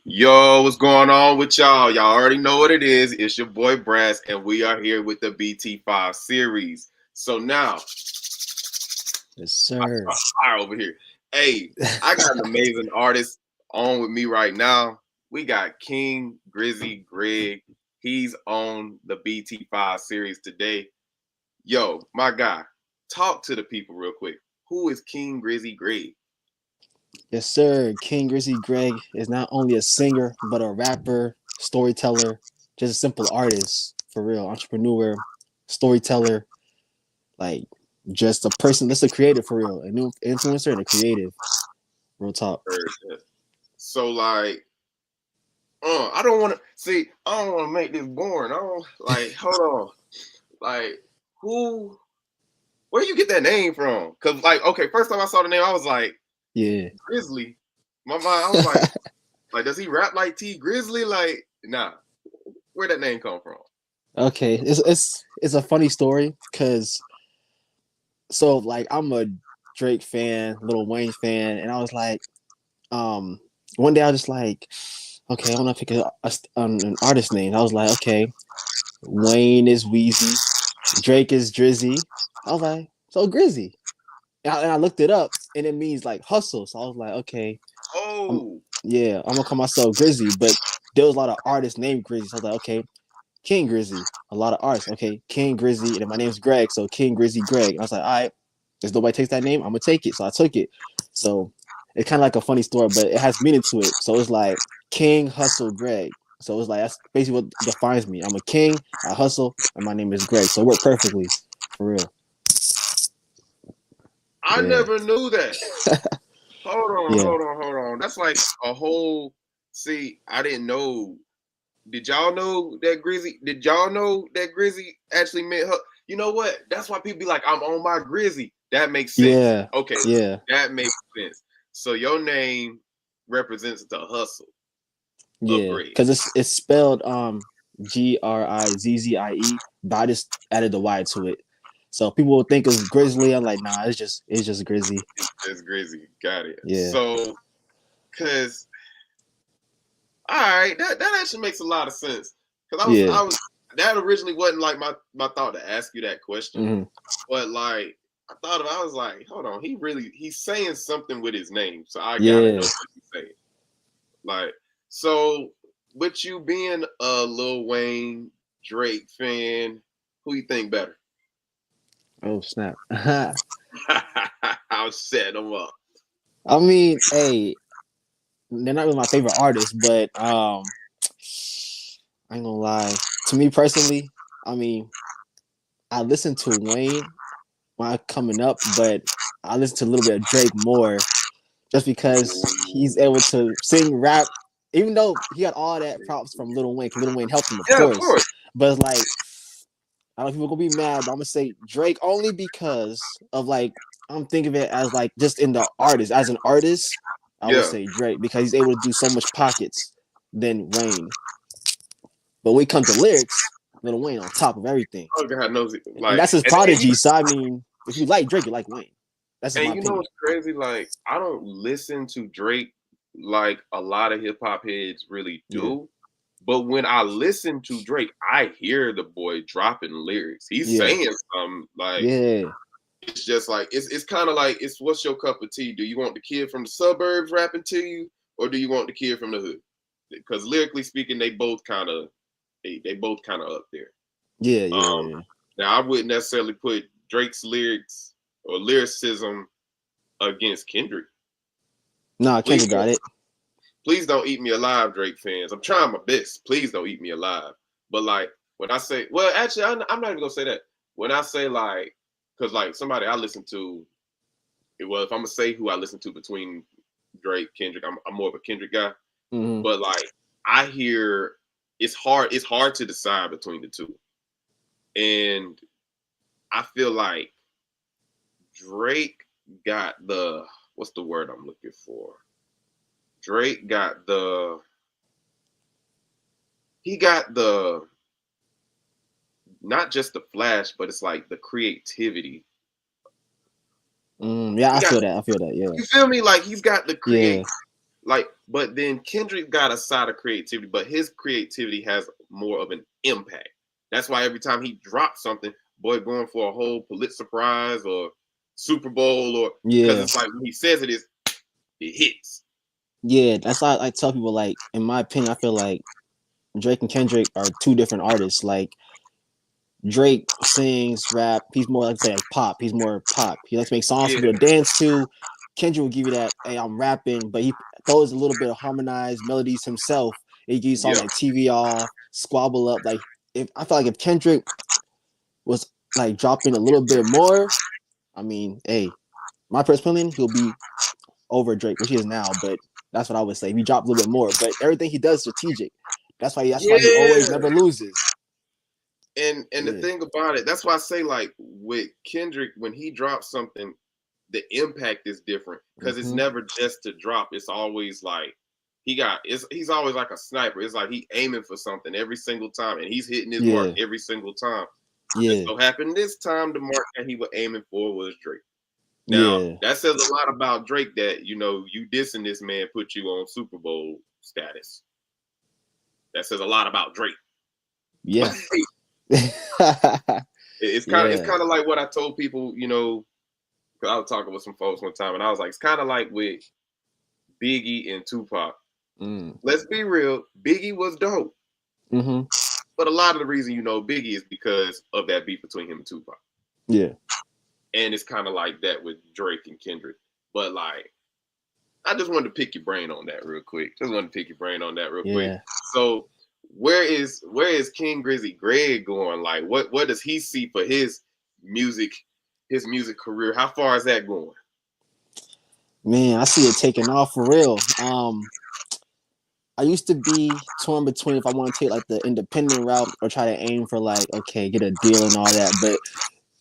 Yo, what's going on with y'all? Y'all already know what it is. It's your boy Brass, and we are here with the BT5 Series. So now, Yes, sir. fire over here. Hey, I got an amazing artist on with me right now. We got King Grizzy Greg. He's on the BT5 Series today. Yo, my guy, talk to the people real quick. Who is King Grizzy Greg? Yes, sir. King Grizzy Greg is not only a singer, but a rapper, storyteller, just a simple artist, for real, entrepreneur, storyteller, like just a person that's a creative for real, a new influencer and a creative. Real talk. So like I don't want to see. I don't want to make this boring. I don't like. Hold on. Like, who? Where you get that name from? Cause like, okay, first time I saw the name, I was like, Yeah. Grizzly. My mind, I was like, does he rap like T Grizzly? Like, nah. Where that name come from? Okay. It's a funny story because like I'm a Drake fan, Lil Wayne fan, and I was like, one day I was just like, okay, I want to pick an artist name. I was like, okay, Wayne is Wheezy, Drake is Drizzy. I was like, so Grizzy. And I looked it up, and it means like hustle. So I was like, okay, I'm, Oh, yeah, I'm gonna call myself Grizzy. But there was a lot of artists named Grizzy. So I was like, okay, King Grizzy. A lot of artists. Okay, King Grizzy, and then my name's Greg, so King Grizzy Greg. And I was like, all right, if nobody takes that name, I'm gonna take it. So I took it. So it's kind of like a funny story, but it has meaning to it. So it's like King Hustle Greg. So it's like that's basically what defines me. I'm a king, I hustle, and my name is Greg. So it worked perfectly, for real. I Yeah, never knew that. yeah, Hold on. That's like a whole. See, I didn't know. Did y'all know that Grizzy? Did y'all know that Grizzy actually meant her? You know what? That's why people be like, I'm on my Grizzy. That makes sense. yeah, Okay, yeah, that makes sense. So your name represents the hustle of yeah. Greg. Because it's spelled Grizzie, but I just added the Y to it. So people will think it's Grizzly. I'm like, nah, it's just Grizzy. It's Grizzy. Got it. Yeah, So, cause all right, that actually makes a lot of sense. Cause yeah. I was that originally wasn't like my thought to ask you that question, Mm-hmm. but like I was like, hold on, he's saying something with his name, so I gotta know Yeah. what he's saying. Like, so with you being a Lil Wayne Drake fan, who you think better? Oh snap. I'll set them up. I mean, hey, they're not really my favorite artists, but I ain't gonna lie. To me personally, I mean, I listen to Wayne when I coming up, but I listen to a little bit of Drake more just because he's able to sing, rap, even though he got all that props from Lil Wayne. 'Cause Lil Wayne helped him, of Yeah, of course. course. But it's like I don't know if people gonna be mad, but I'm gonna say Drake only because of like I'm thinking of it as like just in the artist, as an artist, I would Yeah. say Drake because he's able to do so much pockets than Wayne. But when it comes to lyrics, Lil Wayne on top of everything. Oh God knows it. And Like, that's his and then prodigy. So I mean, if you like Drake, you like Wayne. That's just and my you know opinion. what's crazy? Like, I don't listen to Drake like a lot of hip hop heads really Yeah. do. But when I listen to Drake, I hear the boy dropping lyrics. He's Yeah. saying something like Yeah. it's just like it's kind of like it's what's your cup of tea? Do you want the kid from the suburbs rapping to you, or do you want the kid from the hood? Because lyrically speaking, they both kind of up there. Yeah. Um, Yeah. now I wouldn't necessarily put Drake's lyrics or lyricism against Kendrick. Nah, Please Kendrick got don't, it. please don't eat me alive, Drake fans. I'm trying my best. Please don't eat me alive. But like when I say, well, actually, I'm not even gonna say that. When I say like, because like somebody I listen to, well, if I'm gonna say who I listen to between Drake, Kendrick, I'm more of a Kendrick guy. Mm-hmm. But like I hear, it's hard to decide between the two, and I feel like Drake got the what's the word I'm looking for? Drake got the he got the not just the flash, but it's like the creativity. Yeah, He I got feel that. I feel that. Yeah. you feel me? Like he's got the create Yeah. like, but then Kendrick got a side of creativity, but his creativity has more of an impact. That's why every time he drops something, boy, going for a whole Pulitzer Prize or Super Bowl, or because Yeah, it's like when he says it hits. yeah. That's why I tell people, like, in my opinion, I feel like Drake and Kendrick are two different artists. Like Drake sings, rap. He's more like say like pop. He's more pop. He likes to make songs for Yeah, people to dance to. Kendrick will give you that, hey, I'm rapping, but he throws a little bit of harmonized melodies himself. And he gives you songs yeah, like TV off, squabble up. Like if I feel like if Kendrick was like dropping a little bit more, I mean, hey, my personal opinion, he'll be over Drake, which he is now, but that's what I would say. If he dropped a little bit more, but everything he does is strategic. That's why he always yeah. never loses. And the Yeah. thing about it, that's why I say like with Kendrick, when he drops something, the impact is different because it's Mm-hmm. never just to drop. It's always like he's always like a sniper. It's like he aiming for something every single time, and he's hitting his mark Yeah. every single time. It Yeah. so happened this time the mark that he was aiming for was Drake. Now Yeah. that says a lot about Drake that you dissing this man put you on Super Bowl status. That says a lot about Drake. But Yeah. it's Yeah. kind of like what I told people, because I was talking with some folks one time, and I was like, it's kind of like with Biggie and Tupac. Mm. Let's be real, Biggie was dope, Mm-hmm. but a lot of the reason Biggie is because of that beef between him and Tupac, Yeah. and it's kind of like that with Drake and Kendrick. But like, I just wanted to pick your brain on that real quick. Just wanted to pick your brain on that real quick. Yeah. So, where is King Grizzy Greg going? Like, what does he see for music, his music career? How far is that going? Man, I see it taking off for real. I used to be torn between if I want to take like the independent route or try to aim for like, okay, get a deal and all that. But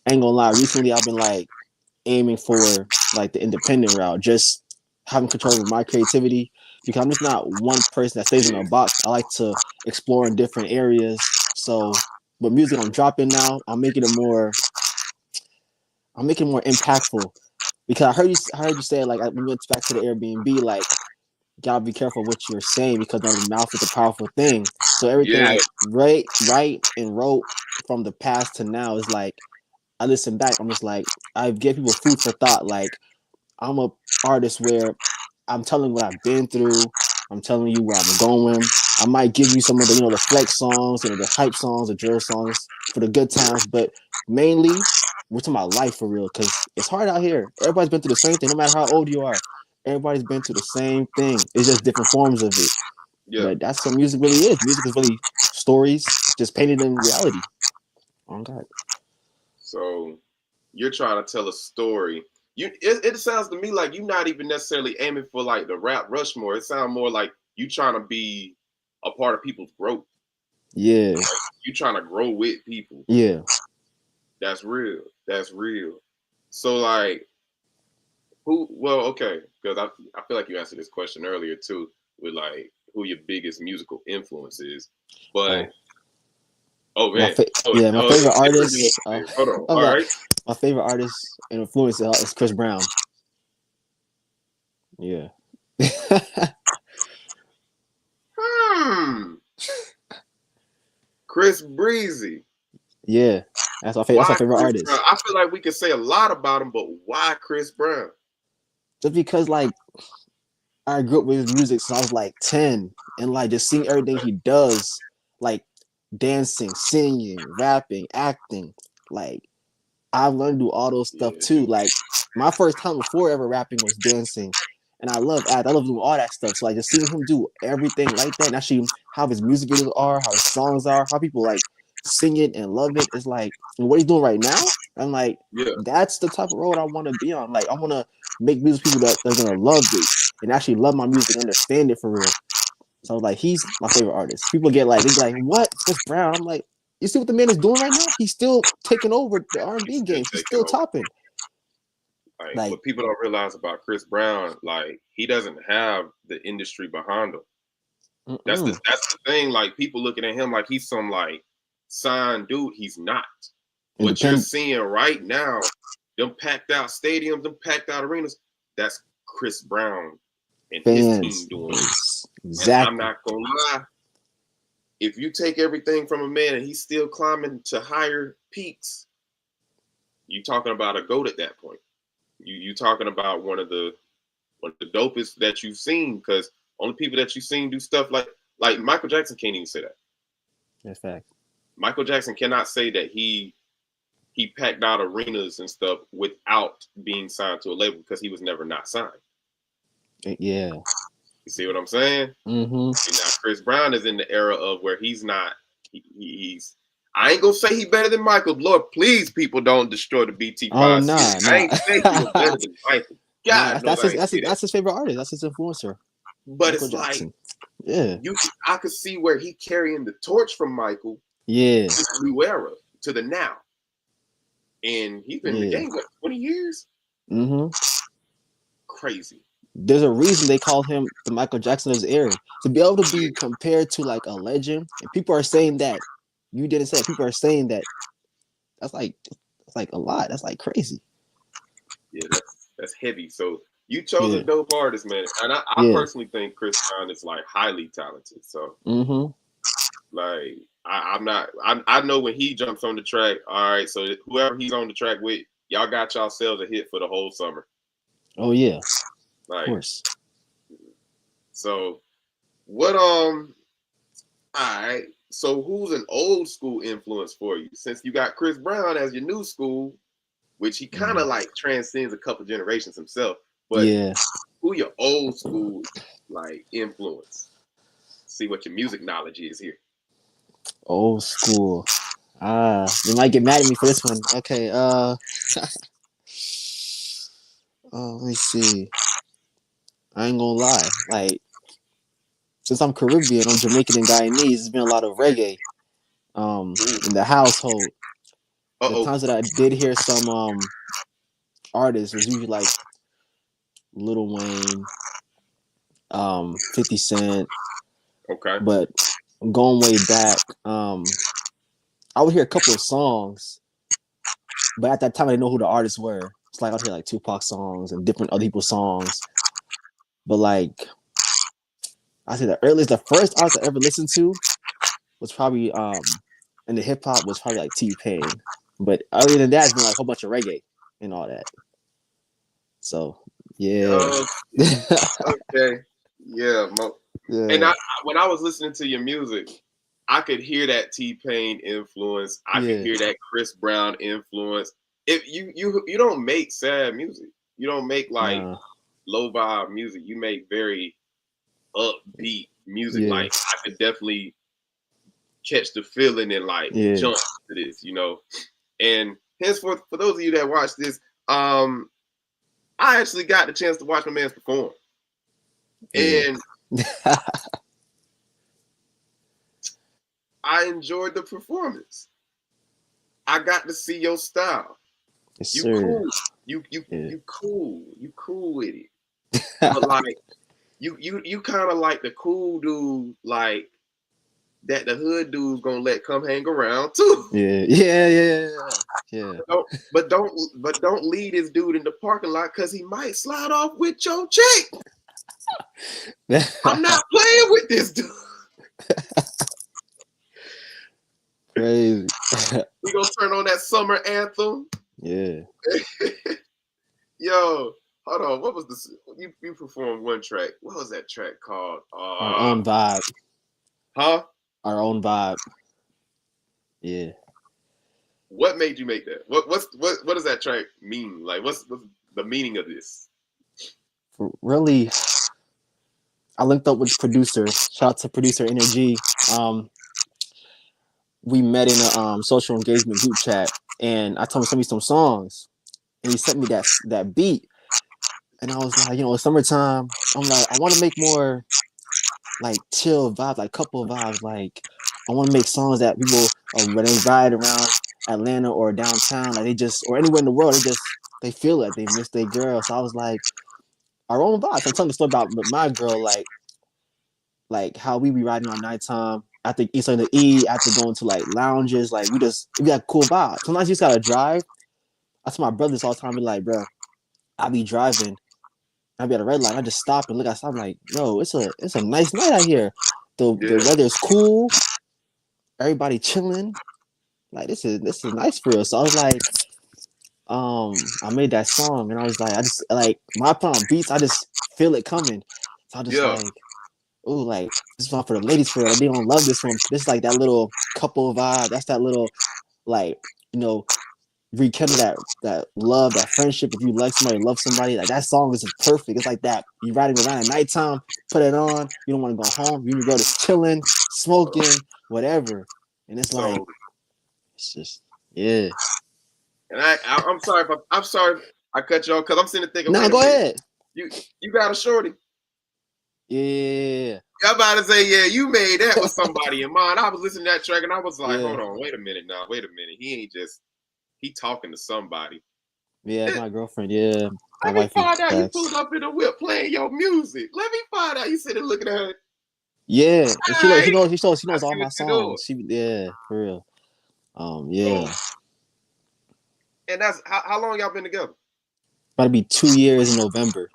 I ain't gonna lie, recently I've been like aiming for like the independent route, just having control over my creativity because I'm just not one person that stays in Yeah, a box. I like to explore in different areas. So with music I'm dropping now, I'm making it more impactful because I heard you say like when we went back to the Airbnb, like gotta be careful what you're saying because the mouth is a powerful thing. So everything yeah, I write and wrote from the past to now is like I listen back. I'm just like I give people food for thought. Like I'm a artist where I'm telling what I've been through. I'm telling you where I'm going. I might give you some of the the flex songs, the hype songs, the drill songs for the good yeah, times, but mainly we're talking about life for real because it's hard out here. Everybody's been through the same thing, no matter how old you are. Everybody's been through the same thing. It's just different forms of it. yeah. But that's what music really is. Music is really stories just painted in reality. Oh God. So you're trying to tell a story. It sounds to me like you're not even necessarily aiming for like the rap Rushmore. It sounds more like you trying to be a part of people's growth. Yeah. You trying to grow with people. Yeah. That's real. That's real. So like who? Well, okay, because I feel like you answered this question earlier too, with like who your biggest musical influence is. But Oh, oh my man, my oh favorite it's artist. hold on. I'm All like, right. my favorite artist and influencer is Chris Brown. Yeah. Hmm. Chris Breezy. Yeah. That's my Why favorite Chris Brown? artist. I feel like we could say a lot about him, but why Chris Brown? Just because like I grew up with his music since I was like 10 and like just seeing everything he does, like dancing, singing, rapping, acting, like I've learned to do all those stuff Yeah, too. Like my first time before ever rapping was dancing. And I love act. I love doing all that stuff. So like just seeing him do everything like that and actually how his music videos are, how his songs are, how people like sing it and love it. It's like and what he's doing right now. I'm like, yeah. that's the type of road I want to be on. Like I want to make music people that are gonna love it and actually love my music, understand it for real. So like he's my favorite artist. People get like they be like, what? It's Chris Brown. I'm like, you see what the man is doing right now? He's still taking over the R&B He's still game. He's taking still over. topping. Like Like, what people don't realize about Chris Brown, like he doesn't have the industry behind him. mm-mm. That's the thing. Like people looking at him like he's some like signed dude. He's not. What you're Independent. seeing right now, them packed out stadiums, them packed out arenas, that's Chris Brown and his team Fans doing it. base. And I'm Exactly. not gonna lie, if you take everything from a man and he's still climbing to higher peaks, you talking about a goat at that point. You talking about one of the dopest that you've seen, because only people that you've seen do stuff like Michael Jackson can't even say that. That's fact. Michael Jackson cannot say that he packed out arenas and stuff without being signed to a label, because he was never not signed. Yeah. You see what I'm saying? Mm-hmm. And now Chris Brown is in the era of where he's not. He's. I ain't gonna say he better than Michael. Lord, please, people don't destroy the Oh BT5 series. nah, I nah. ain't say he was better than Michael. Nah, God knows I ain't say that. that's his favorite artist. That's his influencer. But Michael it's like Jackson. Yeah. I could see where he carrying the torch from Michael Yeah. to the new era, to the now. And he's been in the Yeah. game, what, 20 years? Mm-hmm. Crazy. There's a reason they call him the Michael Jackson of his era. To be able to be compared to like a legend, and people are saying that you didn't say it. People are saying that that's like a lot. That's like crazy. Yeah, that's heavy. So you chose a Yeah. dope artist, man. And I Yeah. personally think Chris Brown is like highly talented. So Mm-hmm. like I'm not I know when he jumps on the track, all right, so whoever he's on the track with, y'all got yourselves a hit for the whole summer. Oh yeah. Of Like, course. so what all right. So who's an old school influence for you? Since you got Chris Brown as your new school, which he kind of like transcends a couple generations himself, but Yeah. who your old school like influence? See what your music knowledge is here. Old school. You might get mad at me for this one. Okay. Let me see. I ain't gonna lie. Like, since I'm Caribbean, I'm Jamaican and Guyanese. There's been a lot of reggae in the household. Uh The oh. times that I did hear some artists was usually like Lil Wayne, 50 Cent, Okay. but going way back, I would hear a couple of songs, but at that time I didn't know who the artists were. It's like I'd hear like Tupac songs and different other people's songs. But like I say the first artist I ever listened to was probably in the hip hop was probably like T-Pain. But other than that, it's been like a whole bunch of reggae and all that. So yeah. Uh, okay. Yeah. And Yeah. when I was listening to your music, I could hear that T-Pain influence. I could Yeah. hear that Chris Brown influence. If you don't make sad music, you don't make like Nah. low vibe music. You make very upbeat music. Yeah. Like I could definitely catch the feeling and like Yeah. jump to this. And henceforth, for those of you that watch this, I actually got the chance to watch my man perform, Yeah. and I enjoyed the performance. I got to see your style. Yes, You sir. cool. You Yeah. you cool. You cool with it. But like you kind of like the cool dude, like that the hood dude's gonna let come hang around too. Yeah. Yeah. Yeah. Yeah. But don't lead this dude in the parking lot because he might slide off with your chick. Yeah. I'm not playing with this dude. Crazy. We gonna turn on that summer anthem. Yeah. Yo, hold on. What was this? You performed one track. What was that track called? Our own vibe. Huh? Our own vibe. Yeah. What made you make that? What does that track mean? Like, what's the meaning of this? Really, I linked up with the producer. Shout out to producer Energy. We met in a social engagement group chat, and I told him to send me some songs, and he sent me that beat, and I was like, it's summertime. I'm like, I want to make more like chill vibes, like couple vibes. Like, I want to make songs that people when they ride around Atlanta or downtown, like they just or anywhere in the world, they feel it. They miss their girl. So I was like, our own vibes. I'm telling the story about my girl, like how we be riding on nighttime after eating to eat, after going to like lounges, like we got cool vibes. Sometimes you just gotta drive. I tell my brothers all the time, be like, bro, I be driving I'd be at a red light. I just stop and look outside. I'm like, yo, it's a nice night out here. The Yeah, weather's cool. Everybody chilling. Like this is nice for real. So I was like, I made that song and I was like, I just like when I put on beats, I just feel it coming. So I just yeah, like, ooh, like this song for the ladies for real. Like, they don't love this one. This is like that little couple vibe. That's that little like, you know, rekindle that love, that friendship. If you like somebody, love somebody, like that song is just perfect. It's like that. You riding around at nighttime, put it on. You don't want to go home. You and your girl just chilling, smoking, whatever. And it's like, so it's just yeah. and I'm sorry if I'm sorry I cut you off because I'm sitting there thinking, Nah, wait a go minute, ahead. you you got a shorty. Yeah, I'm about to say, yeah, you made that with somebody in mind. I was listening to that track and I was like, yeah, hold on, wait a minute now, wait a minute. He ain't just he talking to somebody. yeah. Let My girlfriend. Yeah, my me wifey. find out you Facts. pulled up in the whip playing your music. Let me find out you sitting looking at her. Yeah, and All right, she I knows all see what my you're doing. songs. She yeah, for real. So, Yeah, and that's how long y'all been together? about to be 2 years in November.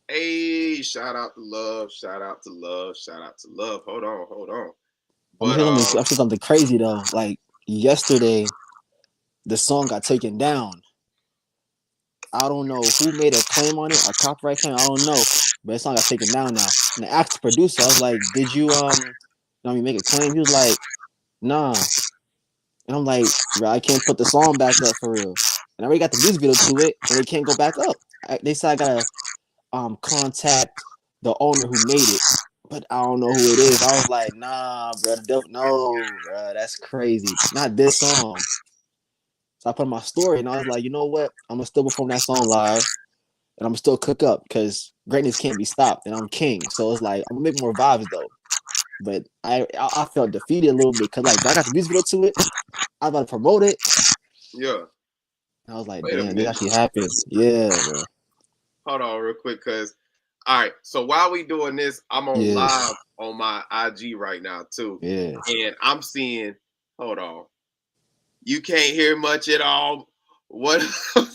Hey, shout out to love, shout out to love, shout out to love. Hold on, hold on. I'm gonna But say something. I'm say something crazy though. Like yesterday, the song got taken down. I don't know who made a claim on it, a copyright claim. I don't know, but the song got taken down now. And I asked the producer, I was like, "Did you know me make a claim?" He was like, "Nah." And I'm like, "Bro, I can't put the song back up for real." And I already got the music video to it, and it can't go back up. They said I gotta contact the owner who made it, but I don't know who it is. I was like, "Nah, bro, no, bro, that's crazy. Not this song." So I put on my story, and I was like, "You know what? I'm gonna still perform that song live." And I'm still cook up because greatness can't be stopped, and I'm king. So it's like I'm gonna make more vibes though. But I felt defeated a little bit because like I got the music video to it, I was about to promote it, yeah, and I was like, wait a damn, this minute. actually happened. Yeah, bro. Hold on real quick, cause all right. So while we doing this, I'm on Yeah, live on my IG right now too, yeah. and I'm seeing. Hold on, you can't hear much at all. What,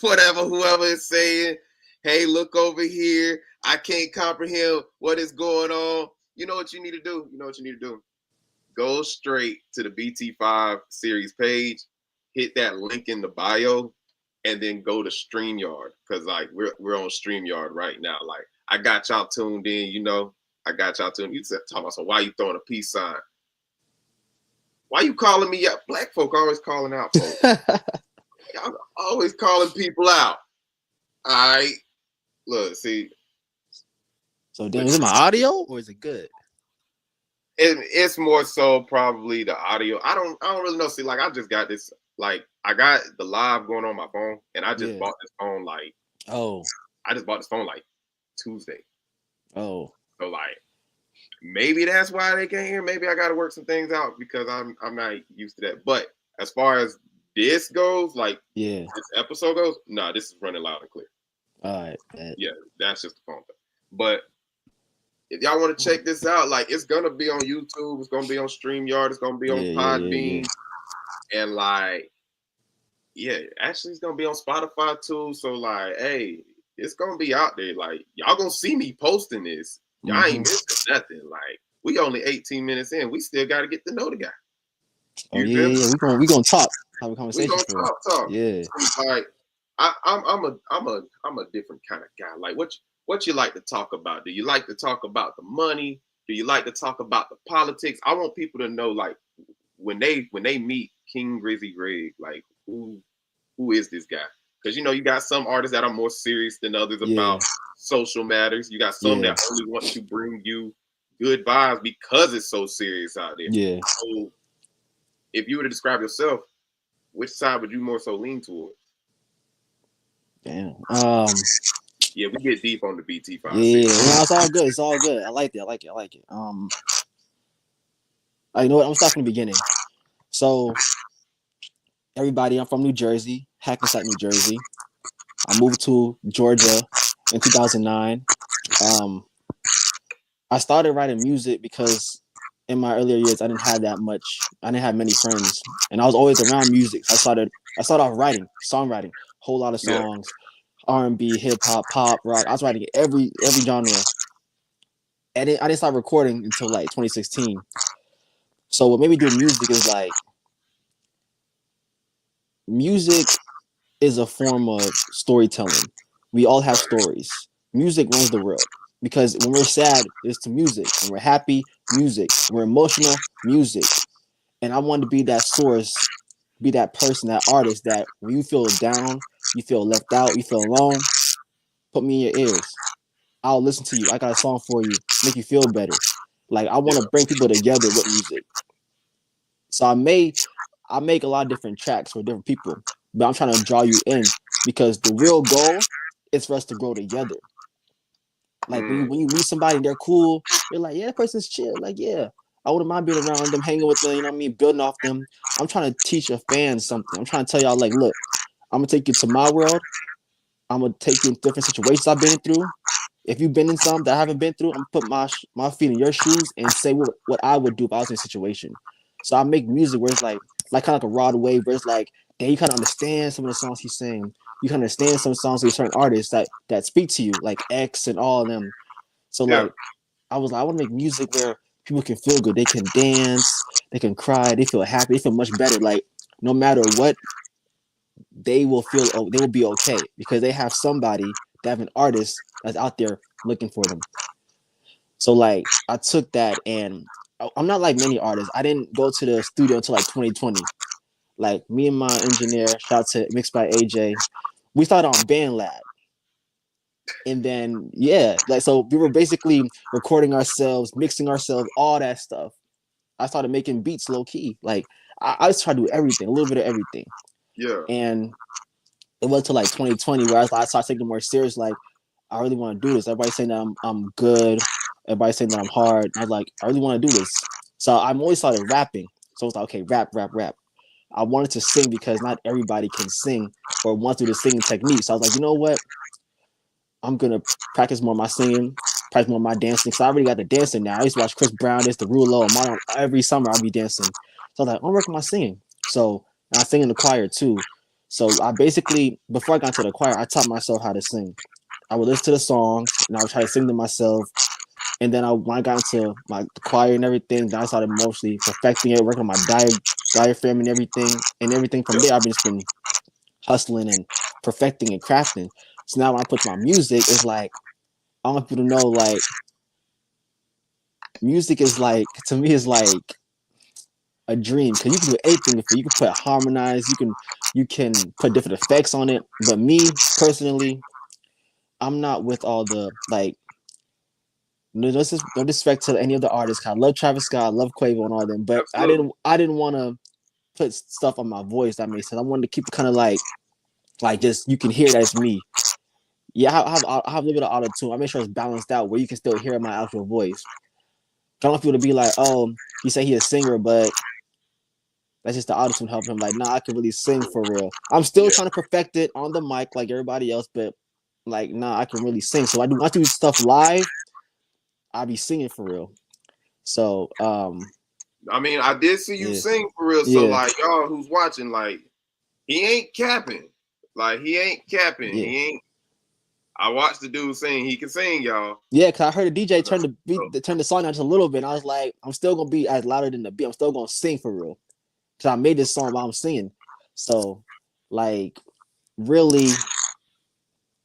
whatever, whoever is saying. Hey, look over here. I can't comprehend what is going on. You know what you need to do. You know what you need to do. Go straight to the BT5 Series page, hit that link in the bio, and then go to StreamYard because like we're on StreamYard right now. Like I got y'all tuned in, you know. I got y'all tuned. You said talking about so why you throwing a peace sign? Why you calling me out? Black folk always calling out folks. Y'all always calling people out. All right. Look, see, So damn, look, is it my audio or is it good? it's more so probably the audio. I don't really know. See, like I just got this. Like I got the live going on my phone, and I just Yeah. bought this phone. Like Oh, I just bought this phone like Tuesday. oh, So like maybe that's why they can't hear. Maybe I got to work some things out because I'm not used to that. But as far as this goes, like yeah. this episode goes, nah, this is running loud and clear. All right. Bet. Yeah, that's just the phone thing. But if y'all want to check this out, like it's gonna be on YouTube, it's gonna be on StreamYard, it's gonna be on Yeah, yeah, yeah, Podbean, and like yeah, actually it's gonna be on Spotify too. So like, hey, it's gonna be out there. Like y'all gonna see me posting this. yeah. Y'all ain't Mm-hmm. missing nothing. Like we only 18 minutes in. We still gotta get to know the guy. Oh You yeah, feel me? yeah, yeah. We gonna talk, have a We conversation gonna for real. talk. Yeah. Like I'm a different kind of guy. Like what you like to talk about? Do you like to talk about the money? Do you like to talk about the politics? I want people to know like when they meet King Grizzy Greg, like who is this guy? Because you know you got some artists that are more serious than others Yeah. about social matters. You got some Yeah. that only want to bring you good vibes because it's so serious out there. Yeah. So if you were to describe yourself, which side would you more so lean towards? Damn. Yeah, we get deep on the BT5 Yeah. series. No, it's all good. It's all good. I like it. I like it. I like it. You know what? I'm gonna start from the beginning. So everybody, I'm from New Jersey, Hackensack, New Jersey. I moved to Georgia in 2009. Um, I started writing music because in my earlier years I didn't have that much. I didn't have many friends, and I was always around music. So I started off writing, songwriting, whole lot of Yeah, songs. R&B, hip hop, pop, rock. I was writing every genre, and I didn't start recording until like 2016. So what made me do music is like music is a form of storytelling. We all have Right. stories. Music runs the world because when we're sad, it's to music. When we're happy, music. When we're emotional, music. And I wanted to be that source, be that person, that artist that when you feel down, you feel left out, you feel alone, put me in your ears. I'll listen to you. I got a song for you, make you feel better. Like I want to Yeah. bring people together with music. So I make a lot of different tracks for different people, but I'm trying to draw you in because the real goal is for us to grow together. Like Mm, when you meet somebody and they're cool, you're like, yeah, that person's chill. Like, yeah, I wouldn't mind being around them, hanging with them, you know what I mean, building off them. I'm trying to teach a fan something. I'm trying to tell y'all, like, look, I'm gonna take you to my world. I'm gonna take you in different situations I've been through. If you've been in some that I haven't been through, I'm gonna put my feet in your shoes and say what I would do if I was in a situation. So I make music where it's like kind of like a Rod Wave, where it's like, then you kind of understand some of the songs he's saying. You can understand some songs of certain artists that speak to you, like X and all of them. So yeah. like I was like, I want to make music where people can feel good. They can dance, they can cry, they feel happy, they feel much better. Like no matter what, they will be okay because they have somebody, they have an artist that's out there looking for them. So like I took that and I'm not like many artists. I didn't go to the studio until like 2020. Like me and my engineer, shout out to Mixed by AJ, we started on BandLab. And then yeah, like so we were basically recording ourselves, mixing ourselves, all that stuff. I started making beats low key. Like I just try to do everything, a little bit of everything. Yeah. And it was till like 2020 where I started taking it more serious. Like, I really want to do this. Everybody's saying that I'm good. Everybody's saying that I'm hard. And I was like, I really want to do this. So I'm always started rapping. So it's like, okay, rap, rap, rap. I wanted to sing because not everybody can sing or wants to do the singing technique. So I was like, you know what? I'm gonna practice more of my singing, practice more of my dancing. Cause I already got the dancing now. I used to watch Chris Brown, this the Rulo, Mono every summer. I'll be dancing. So I was like, I'm working my singing. So and I sing in the choir too. So I basically before I got into the choir, I taught myself how to sing. I would listen to the songs and I would try to sing them myself. And then when I got into my the choir and everything, then I started mostly perfecting it, working on my diaphragm and everything from Yeah. there. I've just been hustling and perfecting and crafting. So now when I put to my music, it's like I want people to know like music is like to me is like a dream because you can do anything with it. You can put harmonize, you can put different effects on it. But me personally, I'm not with all the like no disrespect to any of the artists. I love Travis Scott, I love Quavo and all them, but Absolutely. I didn't want to put stuff on my voice that makes sense. I wanted to keep it kind of like just you can hear that it's me. Yeah, I have a little bit of auto tune. I make sure it's balanced out where you can still hear my actual voice. I don't want people to be like, oh, he said he's a singer, but that's just the auto tune helping him. Like, nah, I can really sing for real. I'm still Yeah. trying to perfect it on the mic like everybody else, but like, nah, I can really sing. So I do stuff live. I be singing for real. So I mean, I did see you yeah, sing for real. So yeah, like y'all who's watching, like he ain't capping. Like he ain't capping. yeah. He ain't. I watched the dude sing. He can sing, y'all. Yeah, cause I heard the DJ So, turn the song down just a little bit, and I was like, I'm still gonna be as louder than the beat. I'm still gonna sing for real, cause I made this song while I'm singing. So, like, really,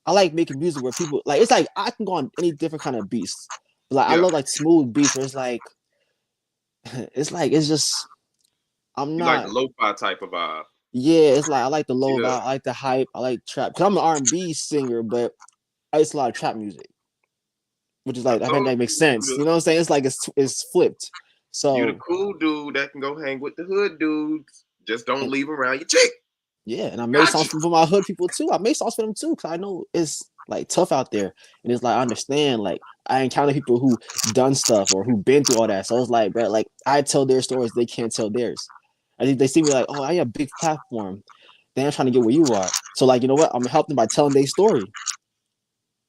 I like making music where people like. It's like I can go on any different kind of beats. But, like I yeah, love like smooth beats where it's like, it's just I'm you like the not. lo-fi type of vibe. Yeah, it's like I like the low Yeah, vibe, I like the hype, I like trap. Cause I'm an R&B singer, but I listen to a lot of trap music, which is I like I think told that makes you sense. You know what I'm saying? It's like it's flipped. you the So cool dude that can go hang with the hood dudes. Just don't and leave around your chick. yeah, and I made Got songs you. for my hood people too. I made songs for them too, cause I know it's like tough out there, and it's like I understand. Like I encounter people who done stuff or who been through all that, so it's like, bro, like I tell their stories, they can't tell theirs. I think they see me like, oh, I have a big platform. They're trying to get where you are. So like, you know what? I'm gonna help them by telling their story.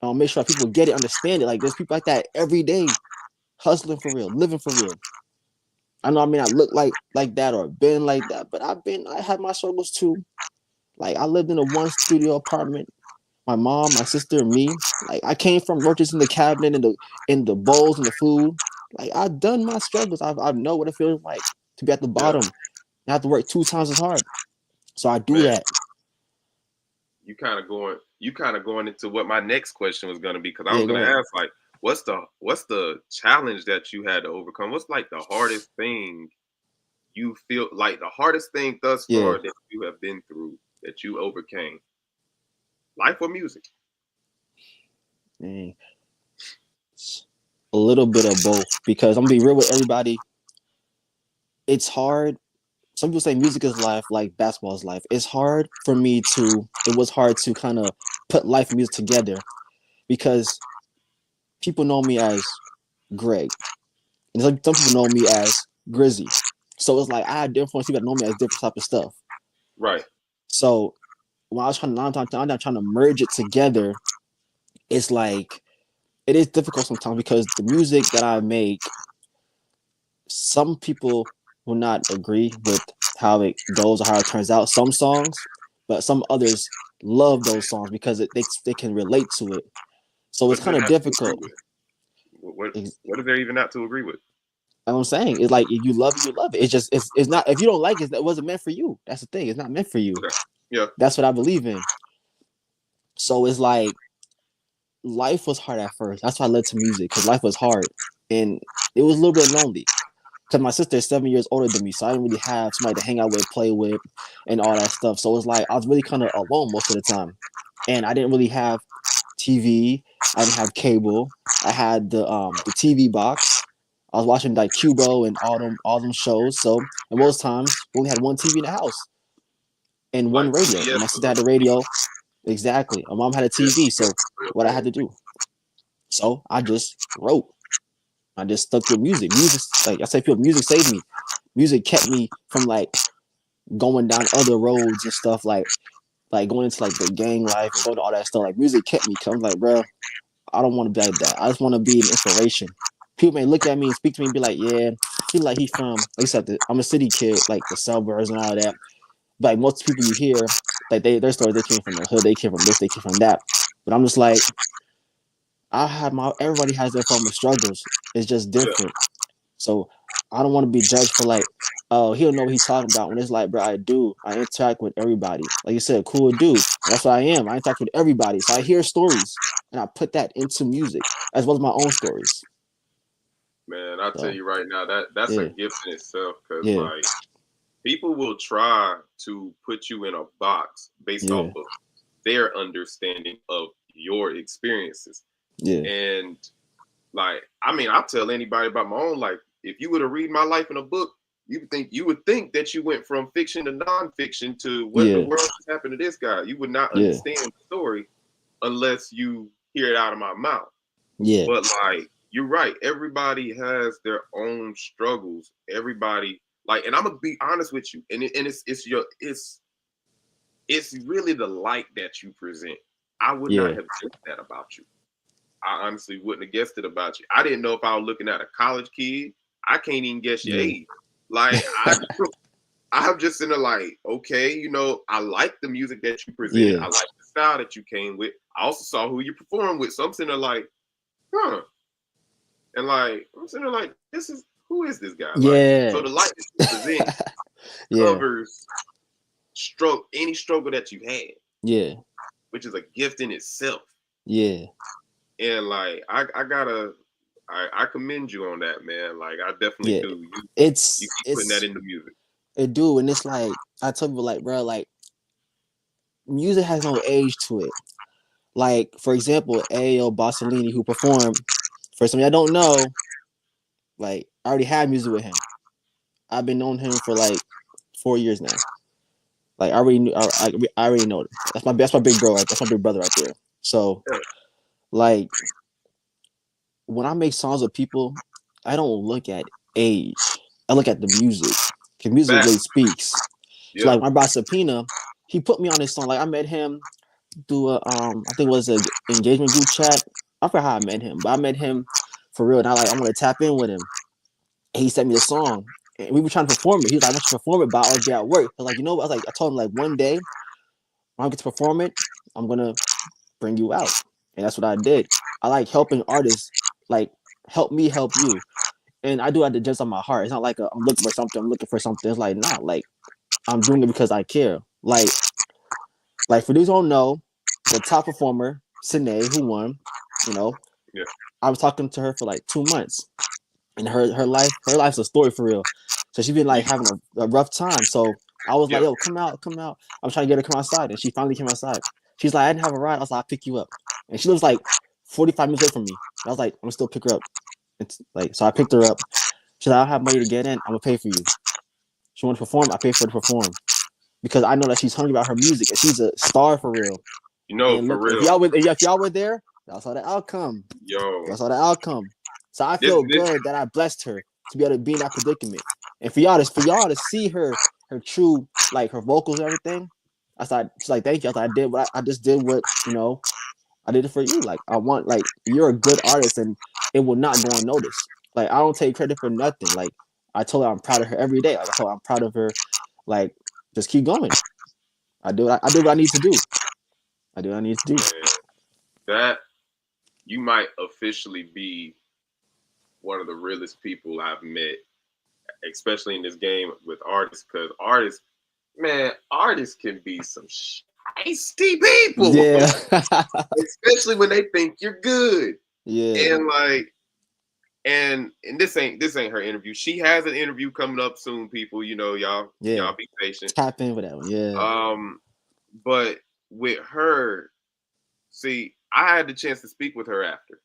I'll make sure people get it, understand it. Like there's people like that every day, hustling for real, living for real. I know I may not look like that or been like that, but I had my struggles too. Like I lived in a one studio apartment. my mom, my sister, me. Like I came from roaches in the cabinet and the bowls and the food. Like I've done my struggles. I know what it feels like to be at the Yeah, bottom. I have to work 2 times as hard. So I do man. that. You kind of going into what my next question was gonna be, because I Yeah, was go gonna ahead. ask like, what's the challenge that you had to overcome? What's like the hardest thing you feel like the hardest thing thus Yeah. far that you have been through that you overcame? Life or music? Man, a little bit of both because I'm gonna be real with everybody. It's hard. Some people say music is life, like basketball is life. It's hard for me to. It was hard to kind of put life and music together because people know me as Greg, and some people know me as Grizzy. So it's like I had different people that know me as different type of stuff. Right. So when I was trying to, I'm not trying to merge it together. It's like it is difficult sometimes because the music that I make, some people will not agree with how it goes or how it turns out. Some songs, but some others love those songs because they can relate to it. So What it's is there kind of not to agree difficult. with? What It's, what is there even not to agree with? I'm saying it's like if you love it, you love it. It's just it's not if you don't like it, it wasn't meant for you. That's the thing. It's not meant for you. Okay. Yeah. That's what I believe in. So it's like life was hard at first. That's why I led to music because life was hard and it was a little bit lonely. Because my sister is 7 years older than me, so I didn't really have somebody to hang out with, play with, and all that stuff. So it was like I was really kind of alone most of the time, and I didn't really have TV. I didn't have cable. I had the TV box. I was watching like Cubo and all them shows. So and most times we only had one TV in the house and one Like radio. And CBS my was sister a had a radio. Exactly. My mom had a yeah, TV. yeah, So real what I had cold. to do? So I just wrote. I just stuck with music. Music, like I say, people, music saved me. Music kept me from like going down other roads and stuff like going into like the gang life and going to all that stuff. Like music kept me. Cause I'm like, bro, I don't want to be like that. I just want to be an inspiration. People may look at me and speak to me and be like, yeah, he like he from like you said, I'm a city kid, like the suburbs and all that. But like most people you hear, like their stories, they came from the hood, they came from this, they came from that. But I'm just like, I have my everybody has their form of struggles. It's just Yeah, different. So I don't want to be judged for like, oh, he don't know what he's talking about. When it's like, bro, I do. I interact with everybody. Like you said, cool dude. That's what I am. I interact with everybody. So I hear stories and I put that into music as well as my own stories. man. I tell So you right now that's a yeah, gift in itself, because yeah, like people will try to put you in a box based off yeah, of their understanding of your experiences. yeah, And like, I mean, I'll tell anybody about my own life. If you were to read my life in a book, you would think that you went from fiction to nonfiction to what in the yeah, world just happened to this guy. You would not yeah, understand the story unless you hear it out of my mouth. yeah, But like, you're right. Everybody has their own struggles. Everybody like, and I'm gonna be honest with you, and it's really the light that you present. I would not yeah, have guessed that about you. I honestly wouldn't have guessed it about you. I didn't know if I was looking at a college kid. I can't even guess your yeah, age. Like I'm just in there like, okay, I like the music that you presented. yeah, I like the style that you came with. I also saw who you performed with. So I'm sitting there like, huh. And like I'm sitting there like, who is this guy? Like, so yeah, the light that you present yeah, covers any struggle that you had, yeah, which is a gift in itself. yeah, And like I commend you on that, man. Like I definitely yeah. do. You keep putting that It's into music. it do, and it's like I tell people like, bro, like music has no age to it. Like for example, Ayo Bassolini who performed. For some of y'all don't know, like I already had music with him. I've been knowing him for like 4 years now. Like I already knew, I already know. That's my big bro. Right? That's my big brother right there. So Yeah. like when I make songs with people, I don't look at age. I look at the music because music Back. really speaks. So Yeah. like my brother Subpoena, he put me on this song. Like I met him through I think it was a engagement group chat. I forgot how I met him, but I met him for real. And I want to tap in with him. And he sent me the song. And we were trying to perform it. He was like, I want you to perform it, but I'll be at work. I was like, you know what? I was like, I told him like one day when I get to perform it, I'm gonna bring you out. And that's what I did. I like helping artists, like help me help you. And I do it just on my heart. It's not like I'm looking for something. I'm looking for something. It's like nah, like I'm doing it because I care. Like for those who don't know, the top performer, Sine, who won, you know, Yeah. I was talking to her for like 2 months, and her life's a story for real. So she's been like You, having a rough time. So I was like, yeah. yo, come out, come out. I'm trying to get her to come outside, and she finally came outside. She's like, I didn't have a ride. I was like, I'll pick you up, and she lives like 45 minutes away from me. And I was like, I'm gonna still pick her up. It's like so I picked her up. She's like, I don't have money to get in. I'm gonna pay for you. She wants to perform. I pay for her to perform because I know that she's hungry about her music and she's a star for real. And For look, if real, y'all were there, y'all saw the outcome. yo. Y'all saw the outcome. So I This feel this good that I blessed her to be able to be in that predicament. And for y'all to see her true like her vocals and everything. I thought she's like, thank you. I thought I just did what I did it for you. Like I want like you're a good artist and it will not go unnoticed. Like I don't take credit for nothing. Like I told her I'm proud of her every day. Like I told her I'm proud of her. Like just keep going. I do what I need to do. I do what I need to do. man, that you might officially be one of the realest people I've met, especially in this game with artists, because artists can be some shiesty people, Yeah. especially when they think you're good. Yeah. And like, and this ain't her interview. She has an interview coming up soon. People, Yeah. y'all be patient. Tap in with that one. Yeah. Um, but with her, see, I had the chance to speak with her after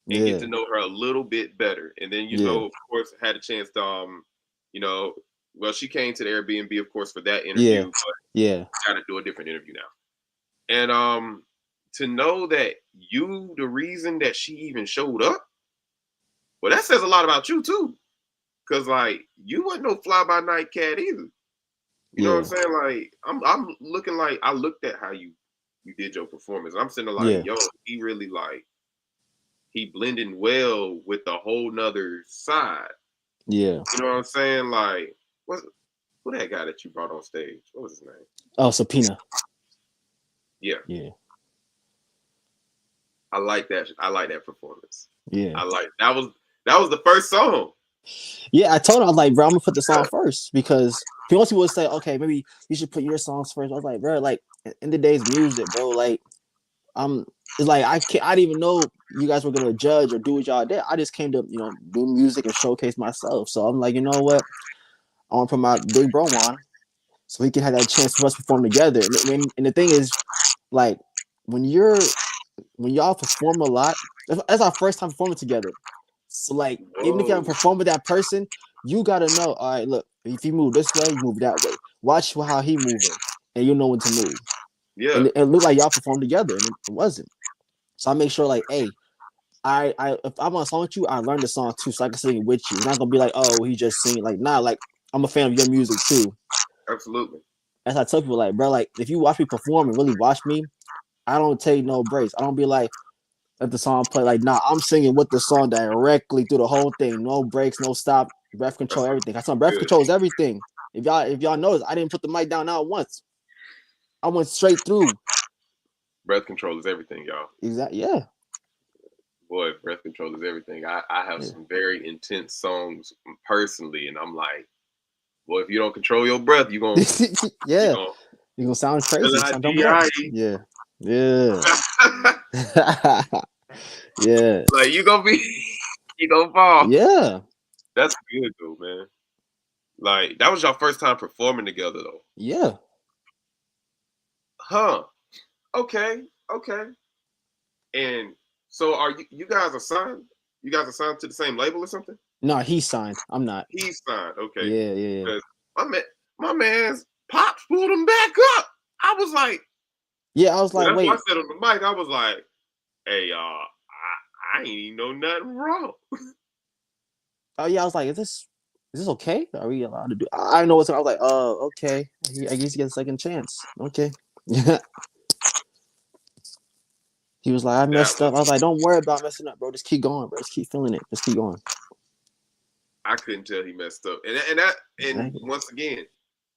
and get Yeah. to know her a little bit better. And then, Yeah. of course, had a chance to, you know, well, she came to the Airbnb, of course, for that Yeah. interview, but Yeah. got to do a different interview now. And to know that you, the reason that she even showed up, well, that says a lot about you too. Cause like you wasn't no fly by night cat either. You know what I'm Yeah. saying? Like I'm looking like I looked at how you did your performance. I'm sitting there like, Yeah. yo, he really like he blending well with the whole nother side. Yeah. You know what I'm saying? Like, who that guy that you brought on stage? What was his name? Oh, Subpoena. Yeah, Yeah. I like that. I like that performance. Yeah. I like that was the first song. Yeah. I told him I was like, bro, I'm gonna put the song first because most people would say, okay, maybe you should put your songs first. I was like, bro, like in the day's music, bro, like I'm. It's like I didn't even know you guys were gonna judge or do what y'all did. I just came to do music and showcase myself. So I'm like, you know what? I want to put my big bro on so he can have that chance for us to perform together. And the thing is, like when y'all perform a lot, that's our first time performing together. So like even if you haven't Whoa. performed with that person, you gotta know. All right, look, if you move this way, you move that way. Watch how he moving, and you know when to move. Yeah, And it looked like y'all performed together, and it wasn't. So I make sure like, hey, if I'm on a song with you, I learned the song too, so I can sing it with you. It's not gonna be like, oh, he just singing. Like, nah, like I'm a fan of your music too. absolutely. As I tell people, like, bro, like if you watch me perform and really watch me, I don't take no breaks. I don't be like, let the song play. Like, nah, I'm singing with the song directly through the whole thing. No breaks, no stop, breath control, That's everything. I saw breath good. control is everything. If y'all notice, I didn't put the mic down not once. I went straight through. Breath control is everything, y'all. Exactly. Yeah. Boy, breath control is everything. I have Yeah. some very intense songs personally, and I'm like, boy, if you don't control your breath, you Yeah. gonna You gonna sound crazy. You sound jumping up. L-I-D-I-E. Yeah. Yeah. yeah. Like you gonna be you gonna fall. Yeah. That's good though, man. Like that was your first time performing together though. Yeah. Huh. Okay. Okay. And so are you guys are signed? You guys are signed to the same label or something? No, he's signed. I'm not. He's signed. Okay. Yeah, yeah, Because my man's pops pulled him back up. I was like, yeah. I was well, like, that's why I wait. said on the mic, I was like, hey y'all, I ain't even know nothing wrong. Oh yeah, I was like, is this okay? Are we allowed to do? I know what's. I was like, oh, okay. I guess he gets a second chance. Okay. Yeah. He was like, I That messed was up. I was like, don't worry about messing up, bro. Just keep going, bro. Just keep feeling it. Just keep going. I couldn't tell he messed up. And Exactly. once again,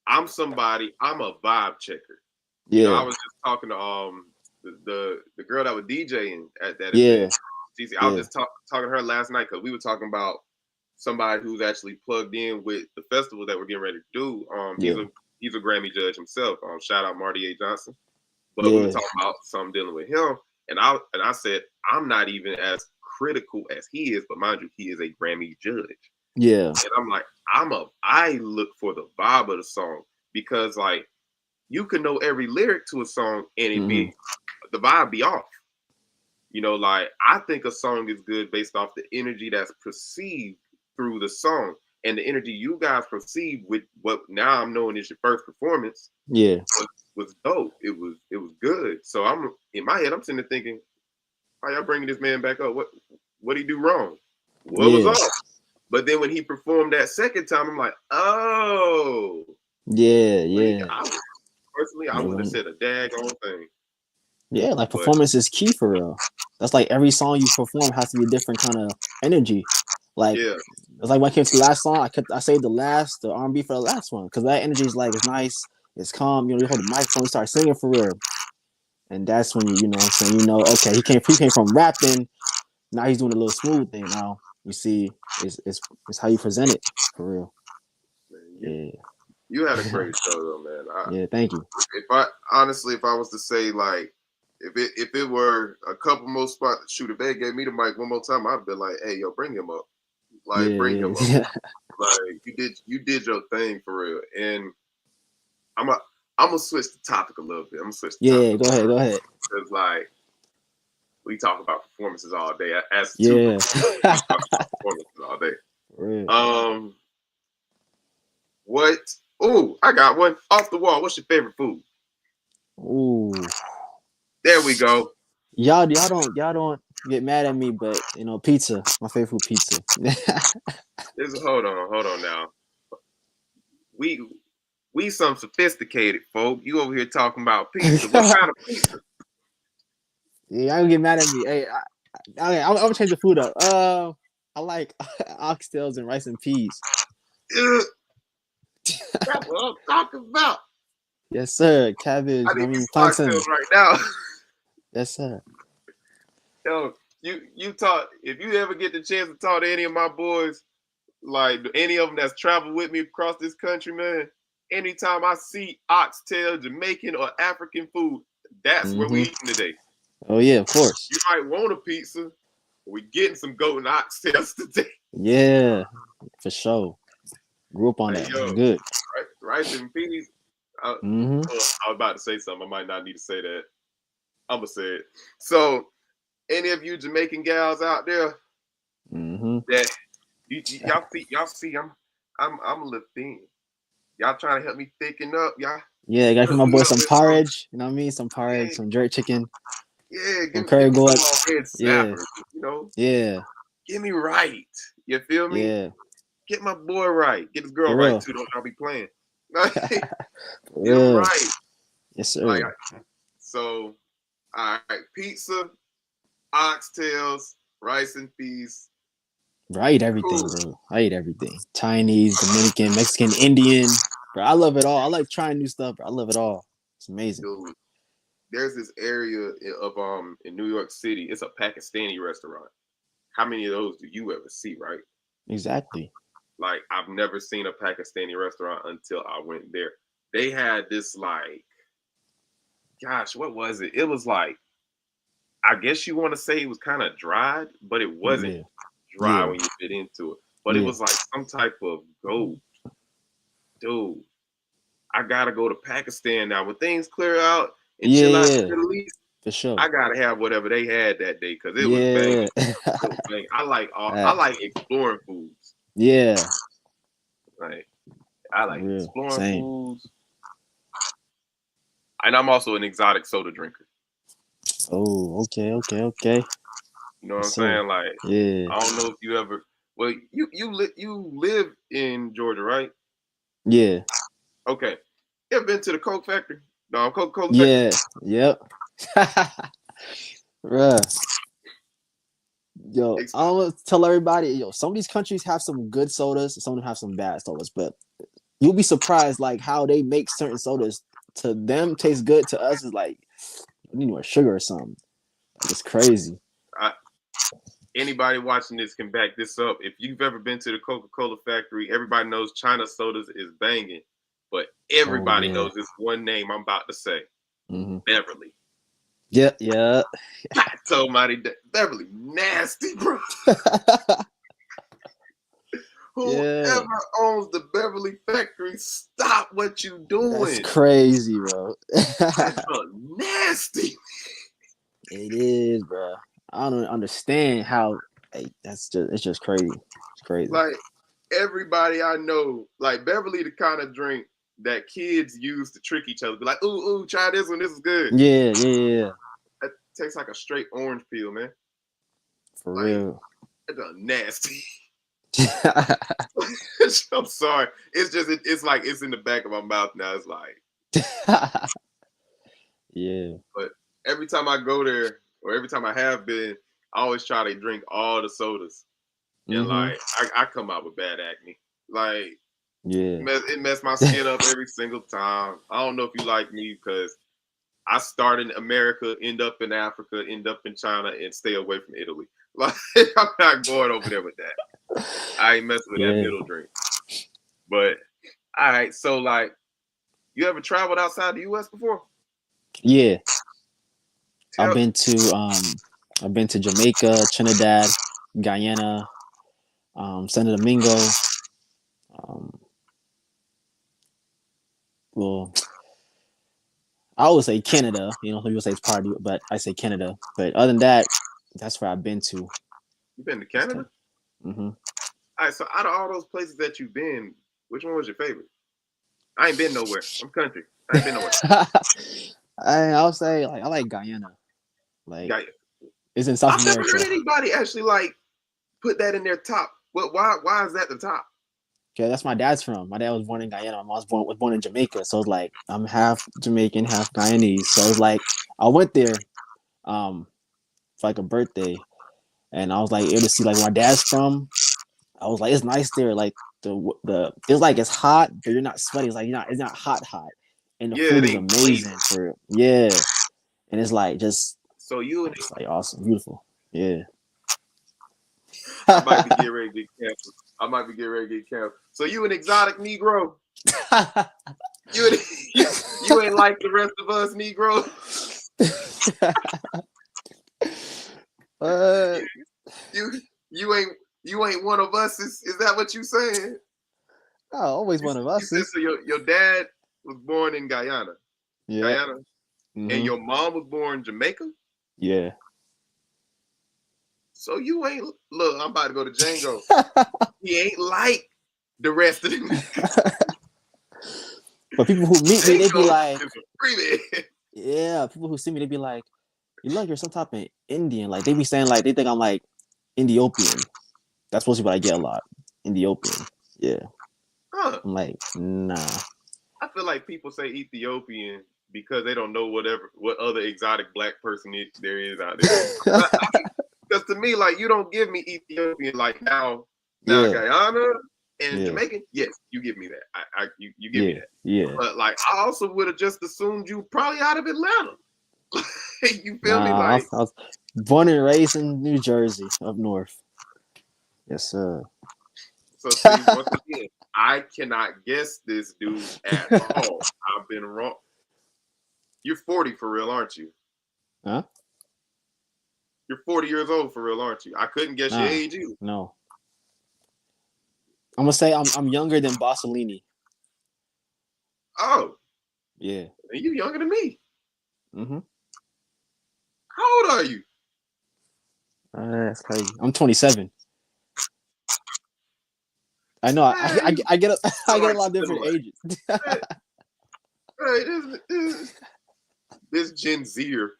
I'm a vibe checker. I Yeah. was just talking to the girl that was DJing at that Yeah, event. I was yeah, just talking to her last night because we were talking about somebody who's actually plugged in with the festival that we're getting ready to do. yeah, He's a Grammy judge himself. Shout out Marty A. Johnson. But we were yeah, talking about something dealing with him, and I said I'm not even as critical as he is, but mind you, he is a Grammy judge. yeah, And I'm like, I look for the vibe of the song because like you can know every lyric to a song and it mm-hmm. be the vibe be off. Like I think a song is good based off the energy that's perceived through the song. And the energy you guys perceive with what now I'm knowing is your first performance Yeah, was dope. It was good. So I'm in my head, I'm sitting there thinking, why y'all bringing this man back up? What he do wrong? What was yeah, off? But then when he performed that second time, I'm like, oh, yeah, like, yeah. personally, I Yeah, wouldn't have said a daggone thing. yeah, like But performance is key for real. That's like every song you perform has to be a different kind of energy. Like yeah, it's like when I came to the last song, I saved the R&B for the last one because that energy is like it's nice, it's calm. You hold the microphone, you start singing for real, and that's when you know what I'm saying, okay, he came from rapping, now he's doing a little smooth thing. Now you see, it's how you present it for real. man, Yeah, you had a great show though, man. yeah. Thank you. If I was to say like, if it were a couple more spots, shoot, if they gave me the mic one more time, I'd be like, hey, yo, bring him up, like bring him Yeah, up, yeah, like you did your thing for real, and I'm a, I'm gonna switch the topic a little bit. I'm gonna switch the yeah. topic Go ahead, go ahead. because like we talk about performances all day. As two Yeah, performers, we talk about performances all day. for real. Um, what? Oh, I got one off the wall. What's your favorite food? Ooh. There we go. Y'all don't get mad at me, but pizza, my favorite food, pizza. Hold on now. We we some sophisticated folk. You over here talking about pizza. What kind of pizza? Yeah, y'all don't get mad at me. Hey, I'm gonna change the food up. I like oxtails and rice and peas. Ugh, that's what I'm talking about. Yes, sir. Cabbage. I need me some Plantain. oxtails right now. Yes, sir. Yo, you talk if you ever get the chance to talk to any of my boys, like any of them that's traveled with me across this country, man. Anytime I see oxtail, Jamaican or African food, that's where we Mm-hmm. eating today. Oh yeah, of course. You might want a pizza. We getting some goat and oxtails today. Yeah, for sure. Grew up on Like that. yo, That's good. rice and peas. Mm-hmm. I was about to say something. I might not need to say that. I'm gonna say it. So, any of you Jamaican gals out there Mm-hmm. that y'all see, I'm a little thin. Y'all trying to help me thicken up, y'all Yeah, gotta give hook my me boy up some with some. porridge. You know what I mean? Some porridge, Yeah, some jerk chicken, yeah. some Give curry me some goat. more red Yeah, snappers. yeah, Get me right. You feel me? yeah. Get my boy right. Get his girl For right real. too. Don't y'all be playing. For Get him real. right. Yes, Like sir. so. All right, pizza, oxtails, rice and peas. Bro, I eat everything, Cool, bro. I eat everything. Chinese, Dominican, Mexican, Indian. Bro, I love it all. I like trying new stuff, bro. I love it all. It's amazing. dude. There's this area of in New York City. It's a Pakistani restaurant. How many of those do you ever see, right? Exactly. Like I've never seen a Pakistani restaurant until I went there. They had this like, gosh, what was it? It was like, I guess you want to say it was kind of dried, but it wasn't Yeah. dry Yeah. when you bit into it. But it Yeah. was like some type of goat, dude. I gotta go to Pakistan now. When things clear out and Yeah. chill out in Yeah. the Middle East, For I sure. gotta have whatever they had that day because it was banging. Yeah. It was banging. I Uh, like exploring foods. yeah. Like I For like real. exploring Same. foods, and I'm also an exotic soda drinker. Oh, okay. Okay. Okay. You know what Yes, I'm sir. saying? Like Yeah. I don't know if you ever. Well, you live in Georgia, right? Yeah. Okay. You ever been to the Coke factory? No, Coca-Cola factory. Yeah. Yep. Bruh. Yo, Ex- I don't want to tell everybody, some of these countries have some good sodas, some of them have some bad sodas, but you'll be surprised like how they make certain sodas to them taste good, to us is like need more sugar or something. Like, it's crazy. I, anybody watching this can back this up. If you've ever been to the Coca-Cola factory, everybody knows China sodas is banging, but Oh everybody yeah. knows this one name I'm about to say, Mm-hmm. Beverly. Yeah, yeah. I told Mighty Beverly, nasty, bro. Yeah. Whoever owns the Beverly factory, stop what you That's doing. crazy, bro. That's nasty. It is, bro. I don't understand how. Like, it's just crazy. It's crazy. Like everybody I know, like Beverly, the kind of drink that kids use to trick each other. Be like, ooh, try this one. This is good. Yeah, yeah. It tastes like a straight orange peel, man. For Like real. it's nasty. I'm sorry. It's just it's like it's in the back of my mouth now. It's like, yeah. but every time I go there, or every time I have been, I always try to drink all the sodas, and Mm-hmm. like I come out with bad acne. Like Yeah. it messed my skin up every single time. I don't know if you like me because I start in America, end up in Africa, end up in China, and stay away from Italy. Like I'm not going over there with that. I ain't messing with that Yeah. middle drink. But all right, so like, you ever traveled outside the U.S. before? Yeah. I've Tell, been to Jamaica, Trinidad, Guyana, Santo Domingo. Um, well, I would say Canada. You know, some people say it's part of it, but I say Canada. But other than that, that's where I've been to. you been to It's Canada? mm-hmm. All right, so out of all those places that you've been, which one was your favorite? I ain't been nowhere. I'm country. I ain't been nowhere. I'll say like I like Guyana. Like Got it's in South I've never America. heard anybody actually like put that in their top. But why is that the top? Okay, that's my dad's from. My dad was born in Guyana. My mom was born in Jamaica. So it's like I'm half Jamaican, half Guyanese. So it's like I went there for like a birthday, and I was like able to see like where my dad's from. I was like, it's nice there. Like the it's like it's hot, but you're not sweating. It's like it's not hot, and the Yeah, food it is ain't blazing. amazing for yeah, and it's like just So you and it's like awesome, beautiful, yeah. I might be getting ready to get canceled. I might be getting ready to get canceled. So you an exotic Negro. You you ain't like the rest of us Negroes. uh, You you ain't one of us. Is that what you saying? oh, always one of You us said is so. Your dad was born in yeah, Guyana, and mm-hmm. your mom was born in Jamaica. Yeah. So you ain't look. I'm about to go to Django. He ain't like the rest of them. But people who meet me, they be Django like, is a free man. yeah. People who see me, they be like, you look like you're some type of Indian. Like they be saying like they think I'm like Ethiopian. That's mostly what I get a lot. Ethiopian. Yeah. Huh. I'm like, nah. I feel like people say Ethiopian because they don't know what other exotic black person there is out there. Because to me, like you don't give me Ethiopian like now yeah. Guyana and Yeah. Jamaican. Yes, you give me that. You give me Yeah. that. Yeah. But like I also would have just assumed you probably out of Atlanta. You feel me? Nah, Like I was born and raised in New Jersey, up north. Yes, sir. so. See, once again, I cannot guess this dude at all. I've been wrong. You're 40 for real, aren't you? Huh? You're 40 years old for real, aren't you? I couldn't guess your Nah. age either. No. I'm gonna say I'm younger than Bossolini. Oh, Yeah. you younger than me. Mm-hmm. How old are you? That's crazy. I'm 27. I know. Man, you I get I feel get a like lot of different similar. ages. Hey, this Gen Zer.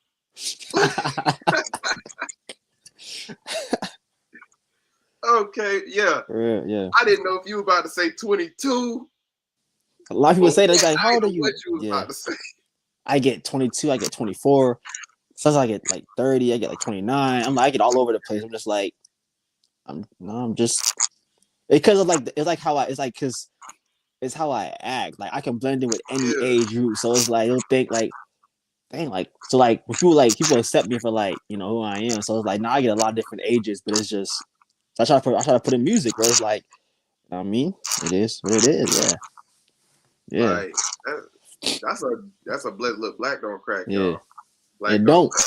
Okay, yeah. For real, yeah. I didn't know if you were about to say 22, A lot of people but say that. man, Like, I how old didn't are know what you? you was Yeah. about to say. I get 22. I get 24. Sometimes I get like 30. I get like 29. I'm like, I get all over the place. I'm just like, I'm just because of like it's like how I it's like because it's how I act. Like I can blend in with any Yeah. age group. So it's like you'll think like dang, like so like when people accept me for like, you know, who I am. So it's like now I get a lot of different ages, but it's just so I try to put in music where it's like, I mean, it is what it is. Yeah. Yeah. Like that, that's a look. Black don't crack, Yeah. y'all. Black It don't don't. crack.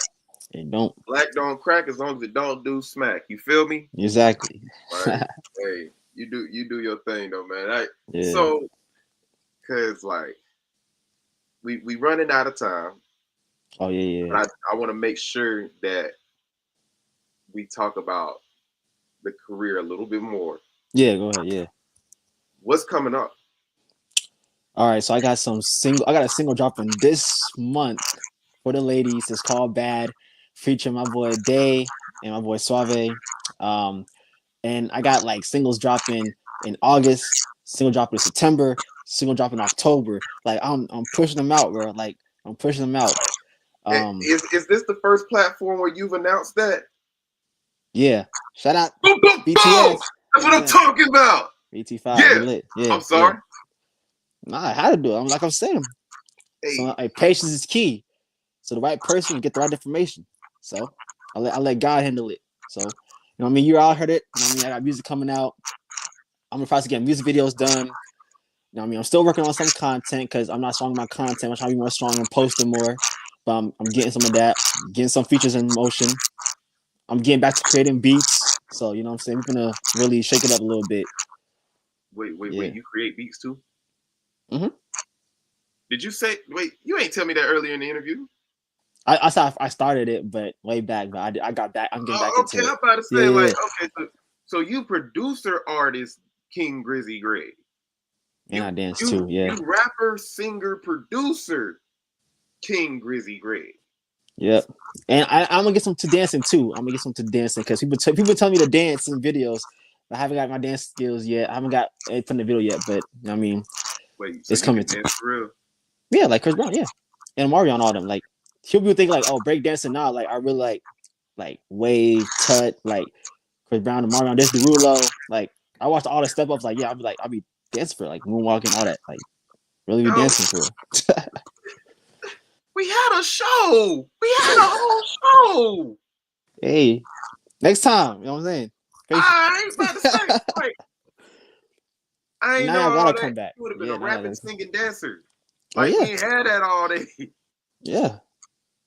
It don't. Black don't crack as long as it don't do smack. You feel me? Exactly. Like, hey, you do your thing though, man. Yeah. So cause like we running out of time, Oh yeah, yeah. but I want to make sure that we talk about the career a little bit more. Yeah, go ahead. Yeah. What's coming up? All right, so I got a single dropping this month for the ladies. It's called Bad, featuring my boy Day and my boy Suave. Um, and I got like singles dropping in August, single dropping in September, single dropping in October. Like I'm pushing them out, bro. Like I'm pushing them out. Um, Is this the first platform where you've announced that? yeah. Shout out Boom, boom, boom! BTS. That's what I'm talking about. BT5, we Yeah. lit. Yeah, I'm yeah. sorry. Nah, I had to do it. I'm like I'm saying. So Hey, like, patience is key. So the right person will get the right information. So I let God handle it. So you know what I mean, you all heard it. You know what I mean, I got music coming out. I'm gonna try to get music videos done. You know what I mean, I'm still working on some content because I'm not strong in my content. I'm trying to be more strong and posting more. But I'm getting some of that, getting some features in motion. I'm getting back to creating beats. So you know what I'm saying, we're gonna really shake it up a little bit. wait. Yeah. You create beats too? Mm-hmm. Did you say? Wait, you ain't tell me that earlier in the interview. I started it, but way back. But I got back. I'm getting back Oh, okay, into it. I'm about to Yeah, say yeah, like, yeah. okay, so you producer artist King Grizzy Greg. And I You dance you too. Yeah. you rapper singer producer King Grizzy Greg. Yep. And I'm gonna get some to dancing too. I'm gonna get some to dancing because people tell me to dance in videos. I haven't got my dance skills yet. I haven't got it from the video yet, but I mean, Wait, so it's you coming can to. dance for real? Yeah, like Chris Brown, yeah, and Mario and all them. Like, people think like, oh, break dancing now. Like, I really like wave, tut, like Chris Brown and Mario. This Derulo. Like, I watched all the step ups. Like, yeah, I'll be dancing for like moonwalking, all that. Like, really be Yo, dancing for. we had a show. We had a whole show. Hey, next time, you know what I'm saying? I ain't Patience. about to say, like, I ain't Now know y'all all gotta that. come back. You would have been Yeah, a now y'all rapping, gotta. singing dancer. Oh Like we yeah, ain't had that all day. yeah.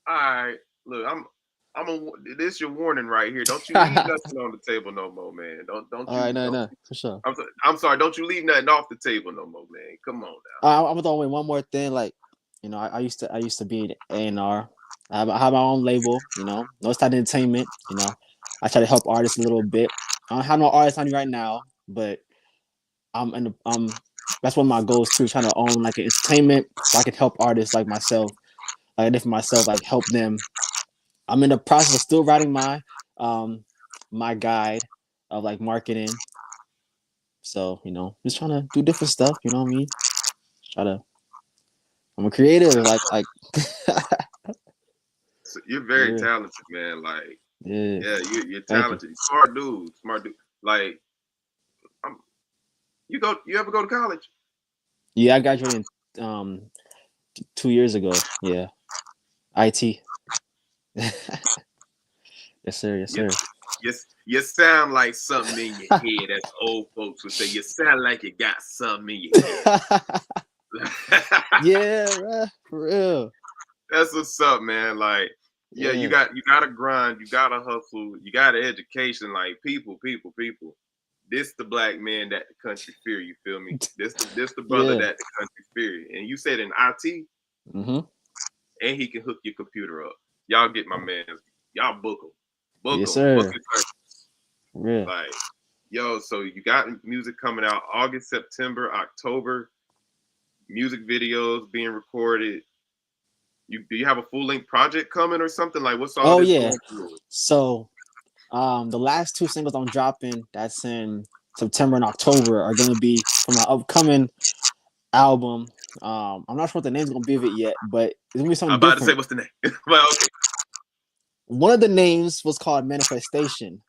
All right, look, I'm a. This your warning right here. Don't you leave nothing on the table no more, man. Don't All you right, no, don't. no, for sure. I'm sorry. Don't you leave nothing off the table no more, man. Come on I'm gonna throw in one more thing. Like, you know, I used to be in A&R. I have my own label. You know, no side entertainment. You know, I try to help artists a little bit. I don't have no artists on me right now, but I'm in the that's one of my goals too. Trying to own like an entertainment so I can help artists like myself, like I did for myself, like help them. I'm in the process of still writing um my guide of like marketing. So, you know, just trying to do different stuff, you know what I mean? Try to I'm a creative, like so you're for very real. talented, man. Like, Yeah. yeah, you're Thank you. talented. Smart dude. Smart dude. Like, I'm, You ever go to college? Yeah, I graduated 2 years ago. Yeah. IT. Yes, sir. Yes, Yes. sir. Yes. You sound like something in your head, as old folks would say. You sound like you got something in your head. Yeah, bro. For real. That's what's up, man. Like, yeah, Yeah. you gotta grind, you gotta hustle, you got an education. Like, people. This the black man that the country fear. You feel me? This the brother Yeah. that the country fear. And you said in IT, Mm-hmm. and he can hook your computer up. Y'all get my man. Y'all Yes, book sir. his service. For real. Like, yo, so you got music coming out August, September, October. Music videos being recorded. Do you have a full length project coming or something? Like, what's all Oh this yeah. going through? So the last two singles I'm dropping, that's in September and October, are gonna be from my upcoming album. I'm not sure what the name's gonna be of it yet, but it's gonna be I'm something about to say different. what's the name. Well, okay. One of the names was called Manifestation,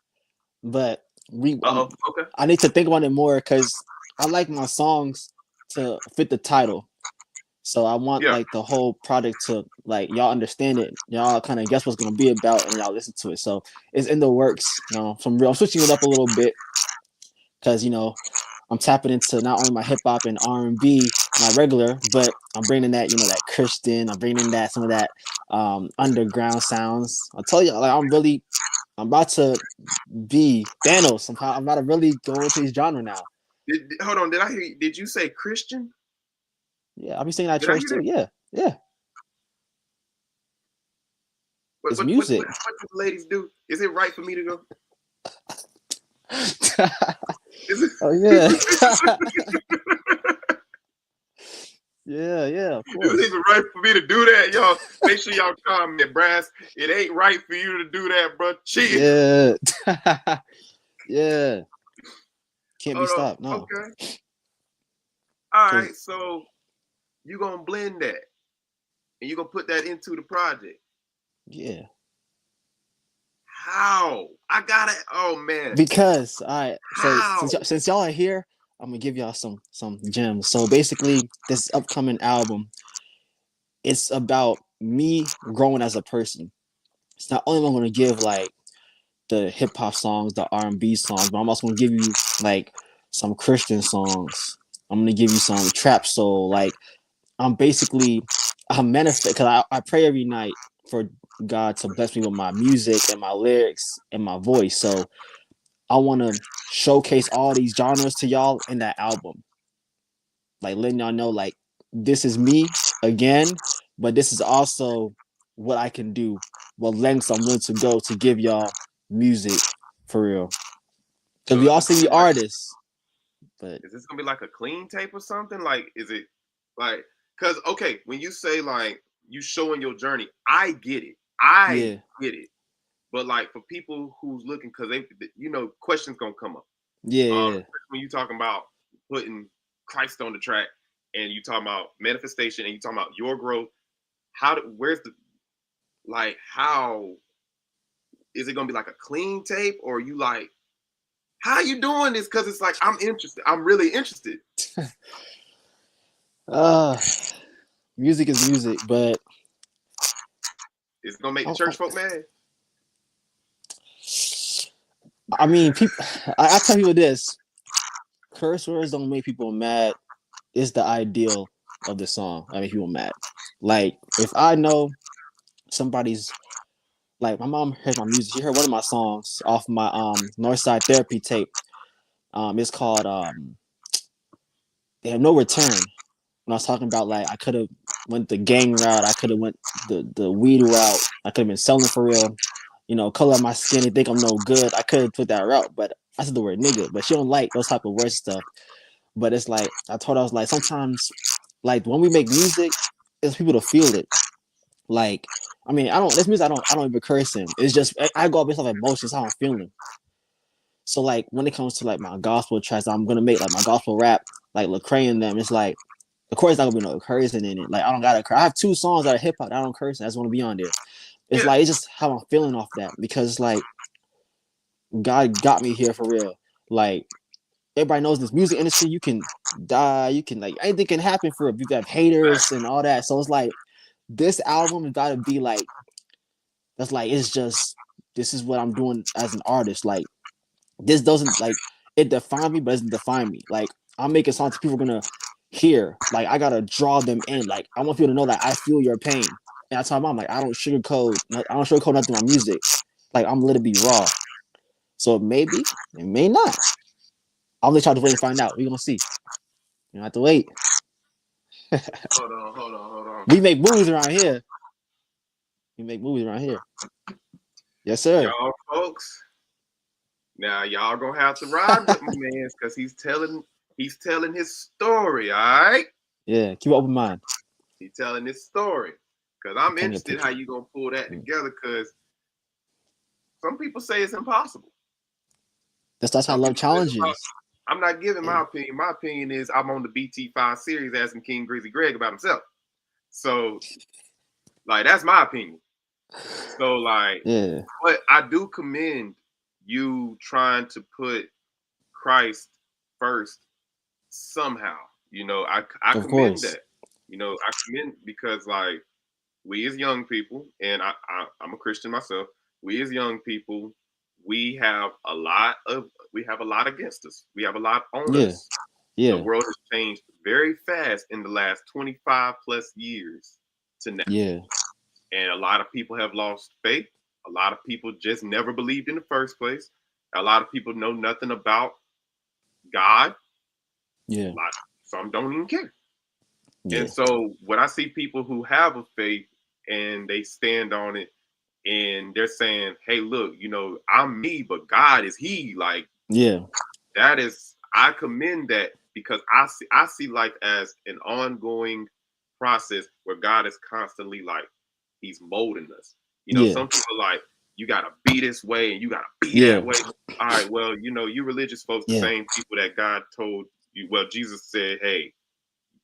but we Okay. I need to think about it more because I like my songs to fit the title. So I want Yeah. like the whole project to like y'all understand it, y'all kind of guess what's gonna be about, and y'all listen to it. So it's in the works. I'm switching it up a little bit because I'm tapping into not only my hip hop and R&B, my regular, but I'm bringing that that Christian. I'm bringing in that some of that underground sounds. I tell you, like I'm about to be Thanos. I'm about to really go into this genre now. Hold on. Did I hear? Did you say Christian? Yeah, I'll be singing at Did I church hear too. that? Yeah, yeah. What It's what what music. what do the ladies do? Is it right for me to go? Is it? Oh yeah. Yeah, yeah, of Is it course. even right for me to do that, y'all? Make sure y'all comment, Brass. It ain't right for you to do that, bro. Cheating. Yeah. Yeah. Can't be Hold on. stopped. No. Okay. All Cause right. So you gonna blend that and you gonna put that into the project. yeah. How? I gotta. Oh man. Because all right. So How? since y'all are here, I'm gonna give y'all some gems. So basically, this upcoming album, it's about me growing as a person. It's not only am I gonna give like the hip hop songs, the R&B songs, but I'm also gonna give you like some Christian songs. I'm gonna give you some trap soul. Like I'm manifest because I pray every night for God to bless me with my music and my lyrics and my voice. So I want to showcase all these genres to y'all in that album, like letting y'all know like this is me again, but this is also what I can do, what lengths I'm willing to go to give y'all music for real. Because So we is all this say gonna we be like? artists, but Is this gonna be like a clean tape or something? Like, is it like? Cause okay, when you say like you showing your journey, I get it. I yeah, get it. But like for people who's looking, because questions gonna come up. yeah, yeah, When you talking about putting Christ on the track, and you talking about manifestation, and you talking about your growth. Where's the like? How is it gonna be like a clean tape, or you like? How you doing this? Because it's like I'm interested. I'm really interested. uh, music is music, but It's gonna make the I, church folk mad. I mean, people. I tell people this: curse words don't make people mad. It's the ideal of the song. I make people mad. Like if I know somebody's like my mom heard my music. She heard one of my songs off my Northside Therapy tape. It's called They Have No Return. When I was talking about like I could have went the gang route, I could have went the weed route, I could have been selling for real. Color my skin, they think I'm no good. I could have took that route, but I said the word nigga, but she don't like those type of words stuff. But it's like I told her I was like sometimes like when we make music, it's people to feel it. Like I mean, I don't. This music I don't even curse in. It's just I go based off emotions, how I'm feeling. So like when it comes to like my gospel tracks, I'm gonna make like my gospel rap, like Lecrae and them. It's like, of course, not gonna be no cursing in it. Like I don't gotta. I have two songs that are hip hop. I don't curse. I just want to be on there. It's Yeah, like it's just how I'm feeling off that because it's like God got me here for real. Like everybody knows in this music industry, you can die. You can like anything can happen for if you have haters facts. and all that. So it's like this album has got to be like that's like it's just this is what I'm doing as an artist. Like this doesn't like it define me, but it doesn't define me. Like I'm making songs people are gonna hear. Like I gotta draw them in. Like I want people to know that I feel your pain. And I tell my mom like I don't sugarcoat nothing in my music. Like I'm let it be raw. So maybe, it may not. I'll let y'all just wait and find out. We're gonna see. You don't have to wait. Hold on. We make movies around here. We make movies around here. Yes, sir. Y'all folks, now y'all gonna have to ride with my man because he's telling his story, all right? Yeah, keep an open mind. He's telling his story. Cause I'm I'm painting a interested how picture. you gonna pull that Mm. together, cause some people say it's impossible. That's how I Some love people say it's impossible. challenges. I'm not giving my Yeah. opinion. My opinion is I'm on the BT5 series asking King Grizzy Greg about himself. So, like, that's my opinion. So, like, Yeah. but I do commend you trying to put Christ first somehow. I Of commend course. that. I commend because like we as young people, and I'm a Christian myself. We as young people, we have a lot of we have a lot against us. We have a lot on Yeah, us. The yeah, world has changed very fast in the last 25 plus years to now, yeah, and a lot of people have lost faith. A lot of people just never believed in the first place. A lot of people know nothing about God. yeah, Lot, some don't even care. And yeah, so when I see people who have a faith and they stand on it and they're saying, "Hey, look, I'm me, but God is He." Like yeah, that is, I commend that because I see life as an ongoing process where God is constantly like He's molding us. yeah, Some people like you gotta be this way and you gotta be yeah, that way. All right, well, you religious folks, the yeah, same people that God told you. Well, Jesus said, "Hey,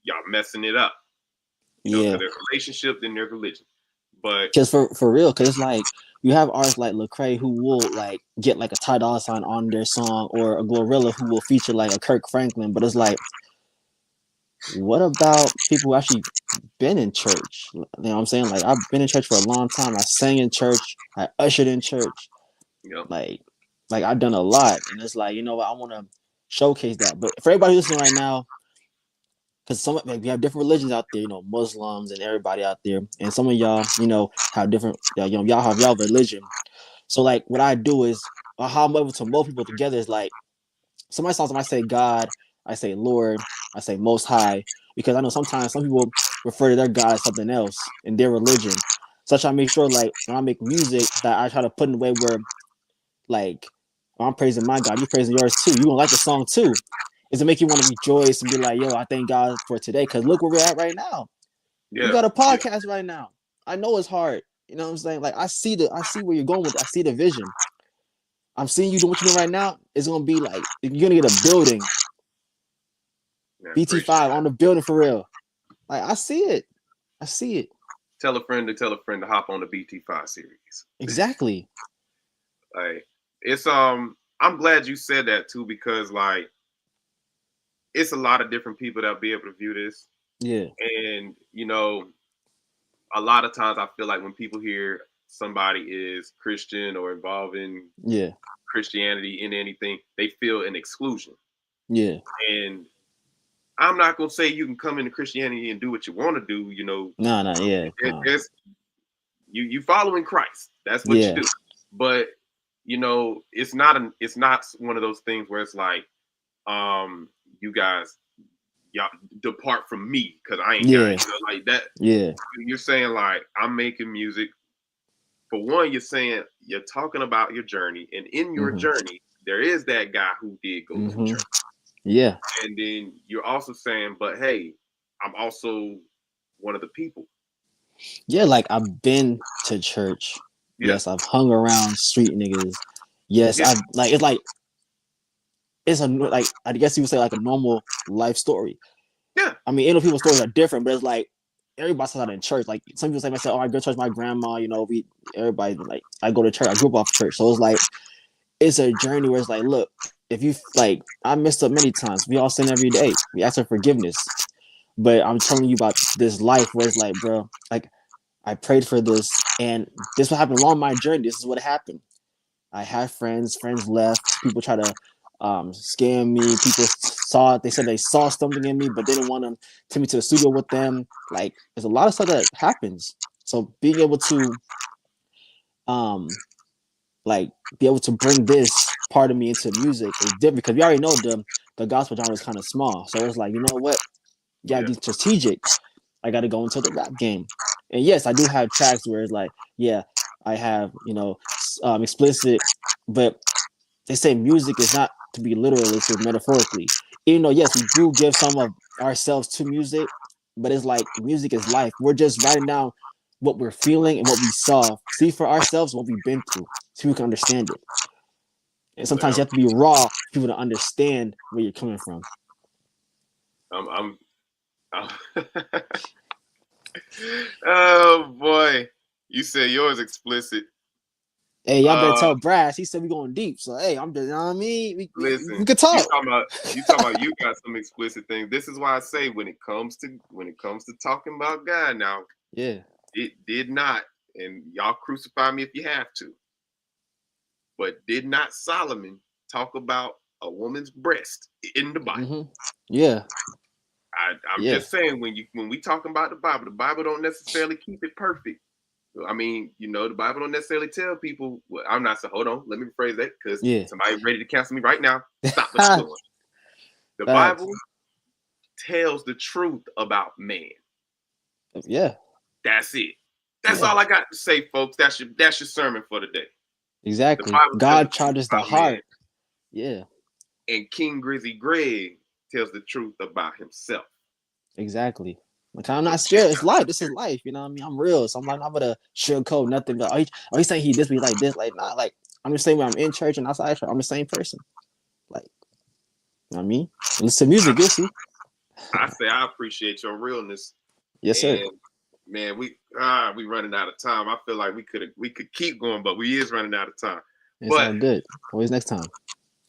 y'all messing it up." yeah. Because there's relationship, then there's religion. But Because for real, because it's like you have artists like Lecrae who will like get like a Ty Dolla Sign on their song, or a Glorilla who will feature like a Kirk Franklin. But it's like, what about people who actually been in church? You know what I'm saying? Like I've been in church for a long time. I sang in church. I ushered in church. you know, Like like I've done a lot, and it's like, you know what, I want to showcase that. But for everybody listening right now, because some like, we have different religions out there, Muslims and everybody out there, and some of y'all, have different, y'all have y'all religion. So like, what I do is, how I'm able to mold people together is like, somebody songs I say God, I say Lord, I say Most High, because I know sometimes some people refer to their God as something else in their religion. So I try to make sure, like, when I make music, that I try to put in a way where, like, I'm praising my God, you're praising yours too. You gonna like the song too. Is it make you want to rejoice and be like, yo, I thank God for today? Because look where we're at right now. We yeah, got a yeah, podcast right now. I know it's hard. You know what I'm saying? Like I see where you're going with it. I see the vision. I'm seeing you doing what you're doing right now. It's gonna be like you're gonna get a building, man, appreciate BT5 that. on the building for real. Like I see it. I see it. Tell a friend to hop on the BT5 series. Exactly. Like it's I'm glad you said that too because like it's a lot of different people that'll be able to view this. Yeah. And a lot of times I feel like when people hear somebody is Christian or involved in Yeah. Christianity in anything, they feel an exclusion. Yeah. And I'm not gonna say you can come into Christianity and do what you want to do. Nah, nah, yeah. Nah. There's you following Christ. That's what you Yeah. do. But it's not one of those things where it's like, you guys, y'all depart from me because I ain't got Yeah. it. Like that. Yeah. You're saying like I'm making music. For one, you're saying you're talking about your journey, and in your Mm-hmm. journey, there is that guy who did go to Mm-hmm. church, Yeah. and then you're also saying, but hey, I'm also one of the people. Yeah, like I've been to church. Yeah, Yes, I've hung around street niggas. Yes, yeah, I've like it's a like I guess you would say like a normal life story. yeah, I mean, other people's stories are different, but it's like everybody starts out in church. Like some people say, "Oh, I go to church." My grandma, we everybody like I go to church. I grew up off church, so it's like it's a journey where it's like, look, if you like, I messed up many times. We all sin every day. We ask for forgiveness, but I'm telling you about this life where it's like, bro, like I prayed for this, and this what happened along my journey. This is what happened. I had friends left. People try to scam me. People saw it. They said they saw something in me, but they didn't want to take me to the studio with them. Like, there's a lot of stuff that happens. So being able to um like be able to bring this part of me into music is different because we already know the gospel genre is kind of small. So it's like, you know what? You gotta yeah, be strategic. I gotta go into the rap game. And yes, I do have tracks where it's like, yeah, I have, explicit, but they say music is not to be literal, it's metaphorically. Even though, yes, we do give some of ourselves to music, but it's like music is life. We're just writing down what we're feeling and what we saw. See for ourselves what we've been through, so we can understand it. And sometimes you well, have to be raw for people to understand where you're coming from. I'm oh boy, you said yours explicit. Hey, y'all better Uh, tell Brass. He said we going deep. So hey, I'm just, you know what I mean? We listen, could talk. you talking about you got some explicit things. This is why I say when it comes to talking about God now, Yeah. it did not, and y'all crucify me if you have to, but did not Solomon talk about a woman's breast in the Bible? Mm-hmm. Yeah. I'm Yeah. just saying when we talking about the Bible don't necessarily keep it perfect. I mean, the Bible don't necessarily tell people. Well, I'm not saying. Hold on, let me rephrase that because Yeah. somebody ready to cancel me right now. Stop what you're doing. The Facts. Bible tells the truth about man. Yeah. That's it. That's Yeah. all I got to say, folks. That's your sermon for the day. The Exactly. Bible tells the God truth charges the about man, heart. Yeah. and King Grizzy Greg tells the truth about himself. Exactly. Like I'm So not check scared. It's out life. this This is here. life. You know what I mean? I'm real. So I'm like, I'm gonna sugarcoat nothing. But he's saying he this, be like this. Like, nah, like I'm just saying when I'm in church and outside church, I'm the same person. Like, you know what I mean? Listen to music, you'll see. I say I appreciate your realness, Yes, sir. and man, we running out of time. I feel like we could keep going, but we is running out of time. It's But all good. Always next time.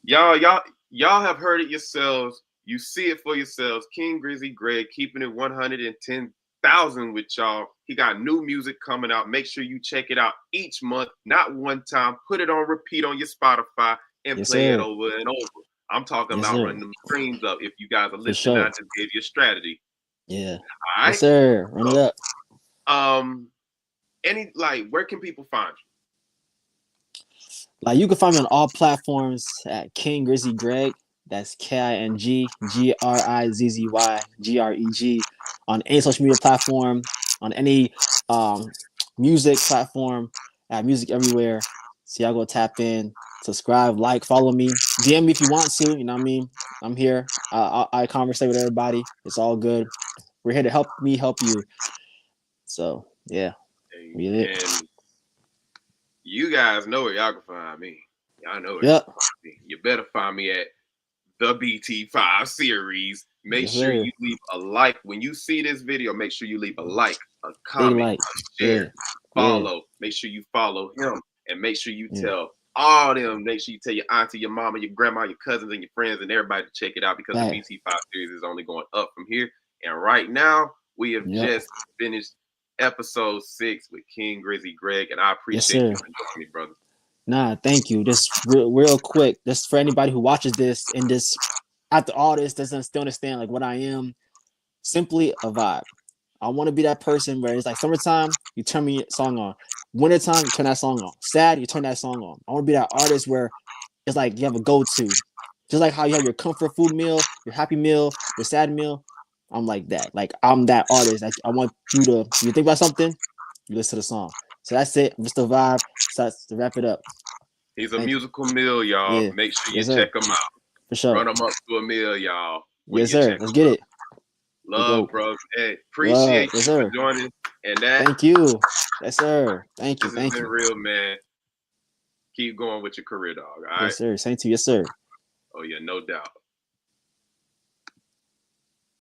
y'all have heard it yourselves. You see it for yourselves. King Grizzy Greg keeping it 110,000 with y'all. He got new music coming out. Make sure you check it out each month, not one time. Put it on repeat on your Spotify and Yes, play it sir. over and over. I'm talking Yes, about sir. running them streams up. If you guys are For listening, I sure. just gave you a strategy. Yeah. All Yes, right. sir. Run it So, up. where can people find Like you can find me on all platforms at King Grizzy Greg. That's KingGrizzyGreg on any social media platform, on any um, music platform, at music everywhere. So y'all go tap in, subscribe, like, follow me, DM me if you want to. You know what I mean? I'm here. I conversate with everybody. It's all good. We're here to help you. So yeah, you? we it. And you guys know where y'all can find me. Y'all know where y'all Yep. can find me. You better find me at the BT5 Series. Make Yes, sure sir. you leave a like. When you see this video, make sure you leave a like, a Big comment, like. a share, Yeah. Yeah. follow. Make sure you follow him. And make sure you Yeah. tell all them. Make sure you tell your auntie, your mama, your grandma, your cousins, and your friends, and everybody to check it out because the Hey. BT5 Series is only going up from here. And right now, we have Yep. just finished episode 6 with King Grizzy Greg. And I Yes, appreciate sir. you for joining me, brother. Nah, thank you. Just real quick, just for anybody who watches this and this after all this doesn't still understand like what I am, simply a vibe. I want to be that person where it's like summertime, you turn me song on. Wintertime, you turn that song on. Sad, you turn that song on. I want to be that artist where it's like you have a go-to. Just like how you have your comfort food meal, your happy meal, your sad meal. I'm like that. Like I'm that artist. Like I want you to you think about something, you listen to the song. So that's it. I'm just a vibe. So that's to wrap it up. He's a Thank you. musical meal, y'all. Yeah. Make sure you Yes, sir. check him out. For sure. Run them up to a meal, y'all, when Yes, you sir. check Let's them get out. it. We Love, go. bro. Hey, Love. appreciate Yes, you for sir. joining. And that Thank you. Yes, sir. Thank you. this has Thank been you. real, man. Keep going with your career, dog. All right. Yes, sir. Same to you. Yes, sir. Oh yeah, no doubt.